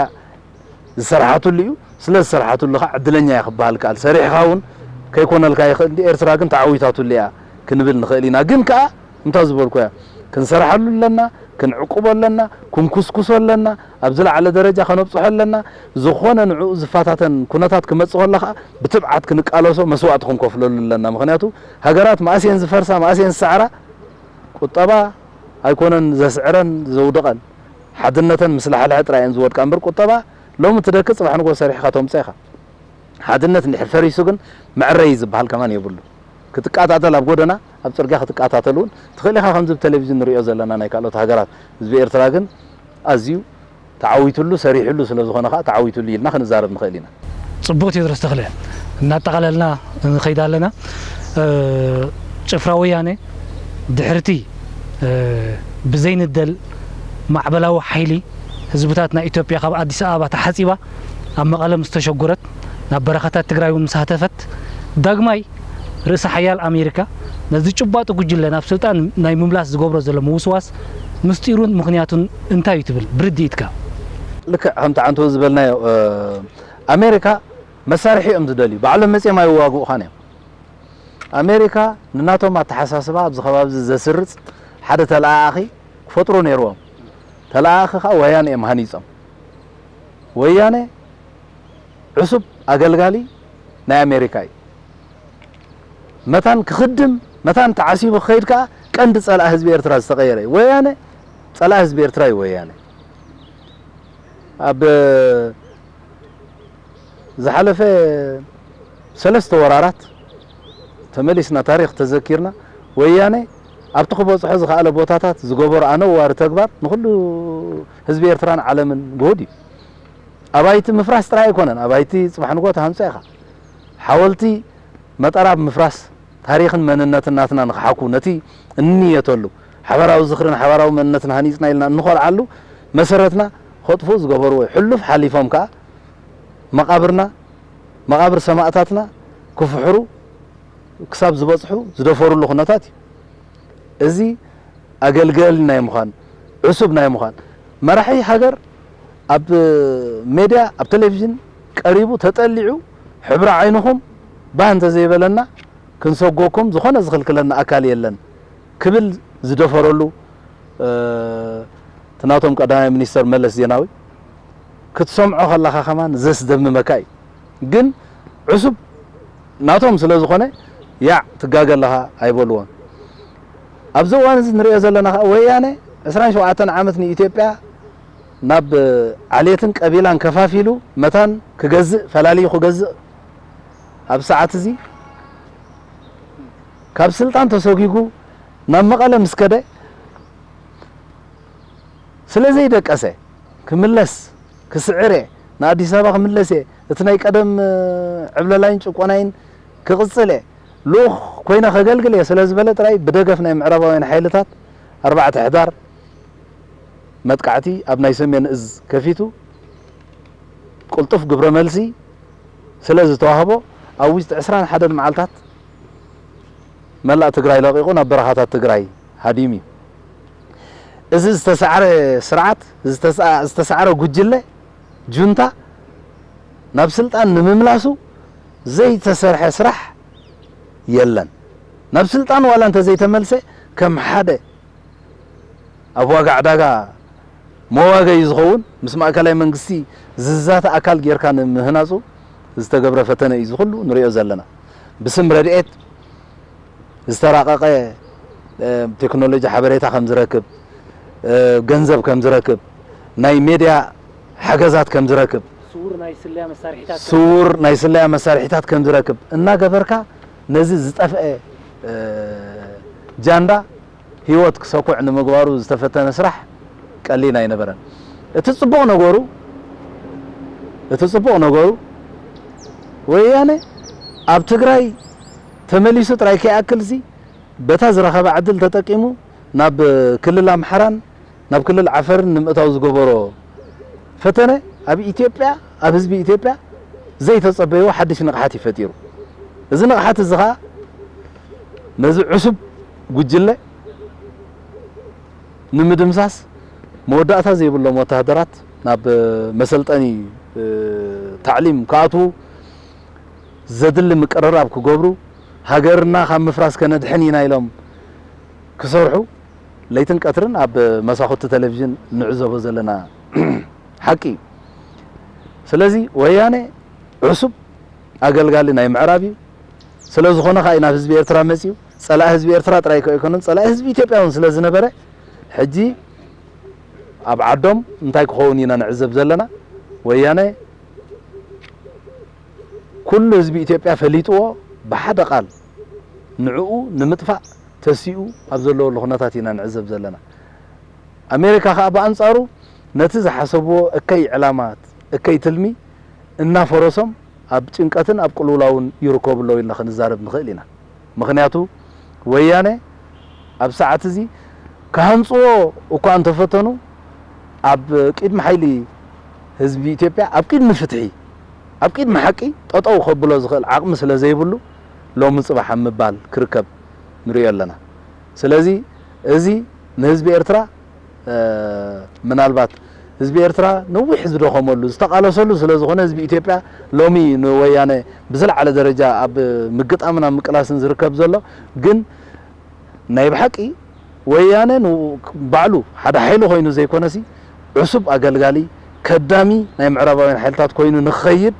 ዝሰርሓትሉ እዩ ስለ ዝሰርሓትሉ ከዓ ዕድለኛ እያ ክበሃል ከኣል ሰሪሕኻ እውን ከይኮነልካ ይኽእል ኤርትራ ግን ተዓዊታትሉ እያ ክንብል ንኽእል ኢና ግን ከዓ እንታይ ዝበልኩ እያ ክንሰርሓሉ ኣለና ክንዕቁቦ ኣለና ክንኩስኩሶ ኣለና ኣብ ዝለዓለ ደረጃ ከነብፅሖ ኣለና ዝኾነ ንዕኡ ዝፋታተን ኩነታት ክመፅእ ከሎ ከዓ ብትብዓት ክንቃለሶ መስዋዕቲ ክንከፍለሉ ኣለና ምክንያቱ ሃገራት ማእስየን ዝፈርሳ ማእስየን ዝሰዕራ ቁጠባ ኣይኮነን ዘስዕረን ዘውድቐን ሓድነተን ምስ ላሕልሐ ጥራየን ዝወድቃ እምበር ቁጠባ ሎሚ ትደክፅ ፅባሕ ንጎ ሰሪሕካ ተምፅእ ኢኻ ሓድነት እንድሕር ፈሪሱ ግን መዕረይ ዝበሃል ከማን የብሉ ክትቃታተል ኣብ ጎደና ኣብ ፅርግያ ክትቃታተል እውን ትኽእል ኢኻ ከምዚ ብቴሌቭዥን ንሪኦ ዘለና ናይ ካልኦት ሃገራት ህዝቢ ኤርትራ ግን ኣዝዩ ተዓዊትሉ ሰሪሕሉ ስለ ዝኾነ ከዓ ተዓዊትሉ ኢልና ክንዛረብ ንኽእል ኢና ጽቡቕ ቴዎድሮስ ተኽለ እናጠቓለልና ንኸይድ ኣለና ጭፍራ ወያነ ድሕርቲ ብዘይንደል ማዕበላዊ ሓይሊ ህዝብታት ናይ ኢትዮጵያ ካብ ኣዲስ ኣበባ ተሓፂባ ኣብ መቐለ ምስ ተሸጎረት ናብ በረኻታት ትግራይ እውን ምሳተፈት ዳግማይ ርእሰ ሓያል ኣሜሪካ ነዚ ጭባጡ ጉጅለ ናብ ስልጣን ናይ ምምላስ ዝገብሮ ዘሎ ምውስዋስ ምስጢሩን ምክንያቱን እንታይ እዩ ትብል ብርድኢትካ ልክዕ ከምቲ ዓንቶ ዝበልናዮ ኣሜሪካ መሳርሒ እዮም ዝደልዩ ባዕሎም መፅኦም ኣይዋግኡኻን እዮም ኣሜሪካ ንናቶም ኣተሓሳስባ ኣብዚ ከባቢ ዘስርፅ ሓደ ተለኣኺ ክፈጥሩ ነይርዎም ተላኣኸ ወያነ የማሃኒጾም ወያነ عصب أقلقالي نا أمريكاي متان كخدم متان تعسيب خير كا كند صلاة حزب إرترا استغيره ويانا صلاة حزب إرترا ويانا أب زحلفة ثلاثة ورارات تملسنا تاريخ تذكرنا ويانا أبتخبص حزق على بوتاتات زقبر أنا وارتكبر نقول حزب إرترا على من جهودي أبايتي مفراس تراي كونن أبايتي سبحان الله تهمسيخا حاولتي مطراب مفراس تاريخ مننت الناتنا نحكو نتي النية له حبراو زخرنا حبراو مننتنا هنيسنا لنا نخول علو مسرتنا خطفو زغبروا حلف حليفهم كا مقابرنا مقابر سماعتاتنا كفحرو كساب زبصحو زدفورو له خناتات ازي اقلقلنا يمخان عصبنا يمخان مرحي حجر أب ميديا أب تلفزيون قريبو تطلعوا حبر عينهم بانت زي بلنا كنسوقوكم زخنا زخل كلنا أكال يلن كبل زدفرولو تناوتهم قدام منيستر ملس زيناوي كتسمعوا خلاها كمان زس دم مكاي جن عصب ناوتهم سلا زخنا يا تجاجل لها هيبولون أبزوان نريا زلنا ويانا أسرع شو عتن عامتني إثيوبيا ناب عليتن قبيلان كفافيلو متان كجزء فلالي خو جزء اب ساعات زي كاب سلطان تسوقيغو ناب مقاله مسكده سلازي دقسه كملس كسعره نا اديس ابا كملسه اتناي قدم عبللاين ጭቆናين كقصله لوخ كوينا خغلغل سلاز بلت راي بدغفنا معرباوين حيلتات 4 احدار متقعتي ابناي سمين از كفيتو قلطف قبر ملسي سلاز توهبو اويست 21 معلتات ملا تግራይ لقيقو نبرهاتات تግራይ هاديمي از استسعر سرعت استسعر ጉጅለ جونتا ናብ ስልጣን ንምምላሱ زي تسرح سرح يلن ናብ ስልጣን ولا انت زي تملسه كم حدا ابواغ عداغا مواغي يزخون مس ماكلاي منغستي ززات اكال غيركان مهناصو استغبر فتنه يزخلو نريو زلنا بسم رديت استراققه تكنولوجي حبريتا كم زركب ገንዘብ ከም ዝረክብ ናይ ሚድያ ሓገዛት ከም ዝረክብ ሱር ናይ ስለያ መሳርሒታት ከም ዝረክብ እና ገበርካ ነዚ ዝጠፍአ ጃንዳ ህይወት ክሰኩዕ ንምግባሩ ዝተፈተነ ስራሕ ቀሊል ኣይነበረን እቲ ጽቡቕ ነገሩ ወያኔ ኣብ ትግራይ ተመሊሱ ጥራይ ከይኣክልዚ በታ ዝረኸበ ዓድል ተጠቂሙ ናብ ክልል ኣምሓራን ናብ ክልል ዓፈርን ንምእታው ዝገበሮ ፈተነ ኣብ ኢትዮጵያ ኣብ ህዝቢ ኢትዮጵያ ዘይተጸበዩ ሓድሽ ንቕሓት ይፈጢሩ እዚ ንቕሓት እዚ ኸ ነዚ ዕሱብ ጉጅለ ንምድምሳስ መወዳእታ ዘይብሎም ወታደራት ናብ መሰልጠኒ تعليم كاتو زدل مقرراب كغبرو هاجرنا خام مفراس كندحنينا يلوم كسرحو ليتن قطرن اب مساخوت تلفزيون نعزبو زلنا حقي سلازي ويانه عصب اغلغال ناي معرابي سلاز خونا خاينا حزب ኤርትራ መሲው ጸላ حزب ኤርትራ ጥራይ ከይኮነን ጸላ حزب ኢትዮጵያውን ስለዚ ነበረ ሕጂ ኣብ ዓዶም እንታይ ክኸውን ኢና ንዕዘብ ዘለና ويانا كل حزب ኢትዮጵያ ፈሊጥዎ بحد قال نعو نمطفع تسيو ابزلو لخناتات ኢና ንዕዘብ ዘለና امريكا خا بانصارو نتي زحسبو اكي علامات اكي تلمي እና ፈረሶም ኣብ ጭንቀትን ኣብ ቁሉላውን ይርከብሉ ኢልና ክንዛረብ ንኽእል ኢና ምክንያቱ ወያኔ ኣብ ሰዓት እዚ ካንጽዎ እኳ እንተፈተኑ ኣብ ቅድሚ ሓይሊ ህዝቢ ኢትዮጵያ ኣብ ቅድሚ ፍትሒ ኣብ ቅድሚ ሓቂ ጠጠው ከብሎ ዝኽእል ዓቅሚ ስለ ዘይብሉ ሎሚ ጽባሕ ምባል ክርከብ ንሪኦ ኣለና ስለዚ እዚ ንህዝቢ ኤርትራ ምናልባት ህዝቢ ኤርትራ ነዊሕ ዝደኸመሉ ዝተቃለሰሉ ስለ ዝኾነ ህዝቢ ኢትዮጵያ ሎሚ ንወያነ ብዝለዓለ ደረጃ ኣብ ምግጣምና ምቅላስን ዝርከብ ዘሎ ግን ናይ ብሓቂ ወያነ ባዕሉ ሓደ ሓይሉ ኮይኑ ዘይኮነሲ عصب أقلقالي كدامي ناي معرباوين حيلتات كوينو نخيد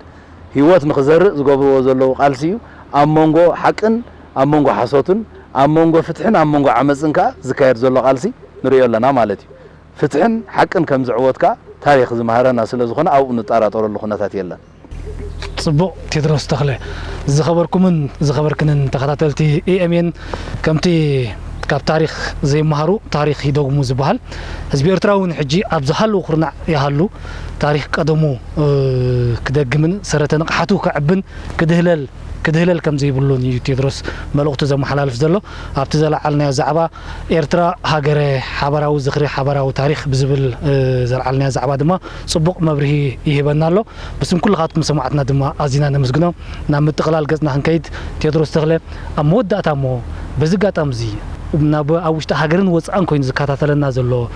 هيوات نخزر زقوبو زلو قالسيو أمونغو حقن أمونغو حصوتن أمونغو فتحن أمونغو عمزن كا زكاير زلو قالسي نريو لنا مالتي فتحن حقن كم زعوت كا تاريخ زمهرنا سلازخنا أو نطارطور لخناتات يلا صبو تدرس تخلي زخبركن تخاتلتي AMN كمتي كاب تاريخ زي مهارو تاريخ يدومو زبال حزب إرتراون حجي أبزحلو قرنع يهلو تاريخ قدمو كدقمن سرتنا قحتو كعبن كدهلل كم زي بلون يتدرس ملوقت زم حلالف زلو أبتزل علنا زعبا إرترا هاجر حبراو زخري حبراو تاريخ بزبل زرعلنا زعبا دما صبق مبرهي يهبنا له بس من كل خاطر سمعتنا دما أزينا نمسجنا نعم تقلال قصنا هنكيد تدرس تغلى أمود أتامو بزقات أمزي وبنابا أوش تهاجرن وصان كوين زكاتاتلنا زلو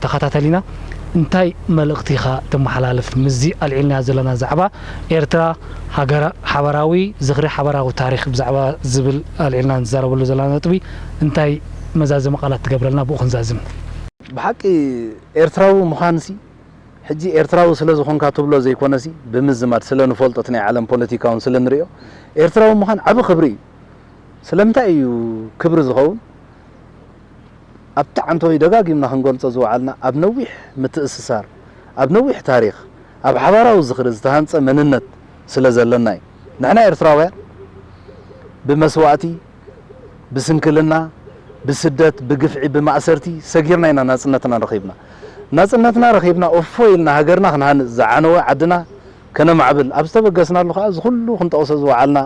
تخاتاتلنا انتاي ملقتيخا تم حلالف مزي العلنا زلنا زعبا إرترا هاجر حبراوي زغري حبراو تاريخ بزعبا زبل العلنا نزاربلو زلنا طبي انتاي مزازم مقالات تقبلنا بوخن زازم بحقي إرتراو مخانسي حجي إرتراو سلازخون كاتبلو زي كونسي بمزمات سلن فولطتني عالم بوليتيكاون سلن ريو إرتراو مخان عبو خبري سلمتاي كبر زخون أبتع أنتوي دقاقيمنا خنقول تزوعلنا أبنويح متأسسار أبنويح تاريخ أب حضارة وزخر ازدهانس مننت سلازلناي نحنا إرتراوية بمسواتي بسنكلنا بسدت بقفعي بمأسرتي سجيرنا إنا ناسنتنا رخيبنا أوفويلنا هاجرنا خنهان زعانوا عدنا كنا معبل أبستبقسنا له خلاص كله خنت أوسز وعلنا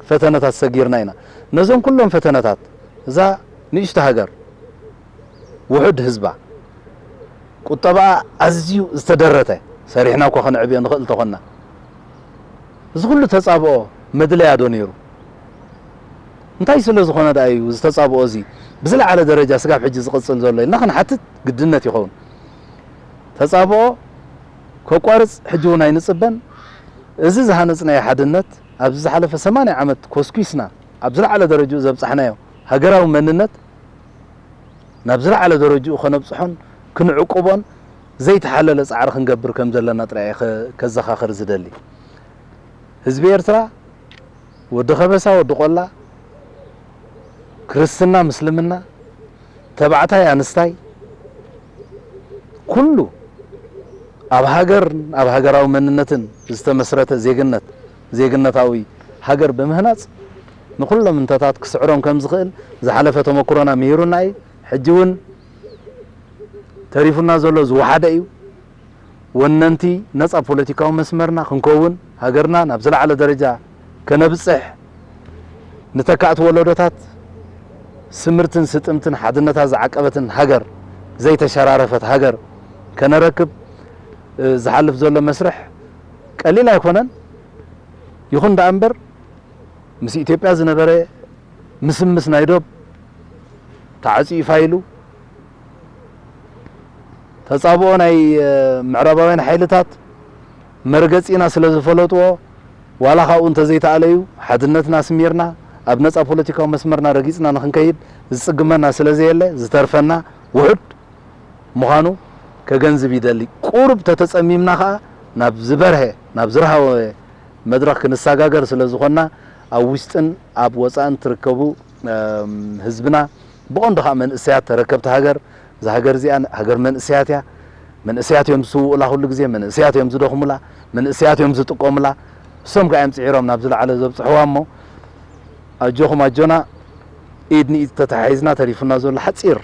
فتنات سجيرنا إنا نزوم كلهم فتنات ذا نيشت هاجر وحد هزبا كتبا أزيو استدرته سريحنا وكخن عبيا نخل تخنا زغلو تصابو مدليا دونيرو انتاي سلازخونه دايو زتصابو ازي بزلا على درجه سقاف حجي زقصل زولي نخن حتى قدنت يخون تصابو كقارص حجونا ينصبن ازي زهانصنا يحدنت ابز حلف 8 عمت كوسكيسنا ابزلا على درجه زبصحنايو هاجراو مننت نابزلا على درجه خنبصحون كنعقبون زي تحلل صعر خنقبر كم زلنا طراي كزخاخر زدلي حزب إرترا ود خبسا ود قلا كريستنا مسلمنا تبعتها يا نستاي كله اب هاجراو مننتن استمسرته زيغنتاوي هاجر بمهناص نخلهم انتታት كسعرهم كم زخل زحلفه تمكرنا ميروناي حجون تاريخنا زلو زوحده ايو وننتي نصا بوليتيكاو مسمرنا خنكون هاجرنا نابزل على درجه كنبصح نتكات ولودታት سمرتن ستمتن حدنتا زعقبتن هاجر زي تشرارفت هاجر كنركب زحلف زلو مسرح قليل ايكونن يخون دانبر مس إثيوبيا زنبره مسمس نايدوب تعصي فايلو تصابو ناي معرباوين حيلتات مرغصينا سلازفلطو والا خاو انت زي تعاليو حدنتنا سميرنا اب نصا بوليتيكاو مسمرنا رغيصنا نخنكيد زصقمنا سلازيله زترفنا وحد مخانو كغنزب يدلي قرب تتصميمنا خا ناب زبره ناب زرهاو مدرخ كنساغاغر سلازخنا او وستن اب وصان تركبو حزبنا بقون دخا من اسيات تركبت هاجر زهاجر زيان هاجر من اسياتيا من اسيات يوم سو لا كل غزي من اسيات يوم زدخملا من اسيات يوم زطقوملا سم قايم صيرهم نابزل على زبصحوامو اجوخم اجونا ايدني تتحيزنا تريفنا زول حصير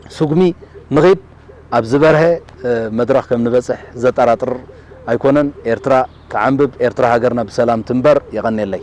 سغمي نغيد اب زبره مدرخ كم نبصح زطراطر ايكونن إرترا كعنبب إرترا هاجرنا بسلام تنبر يغني لي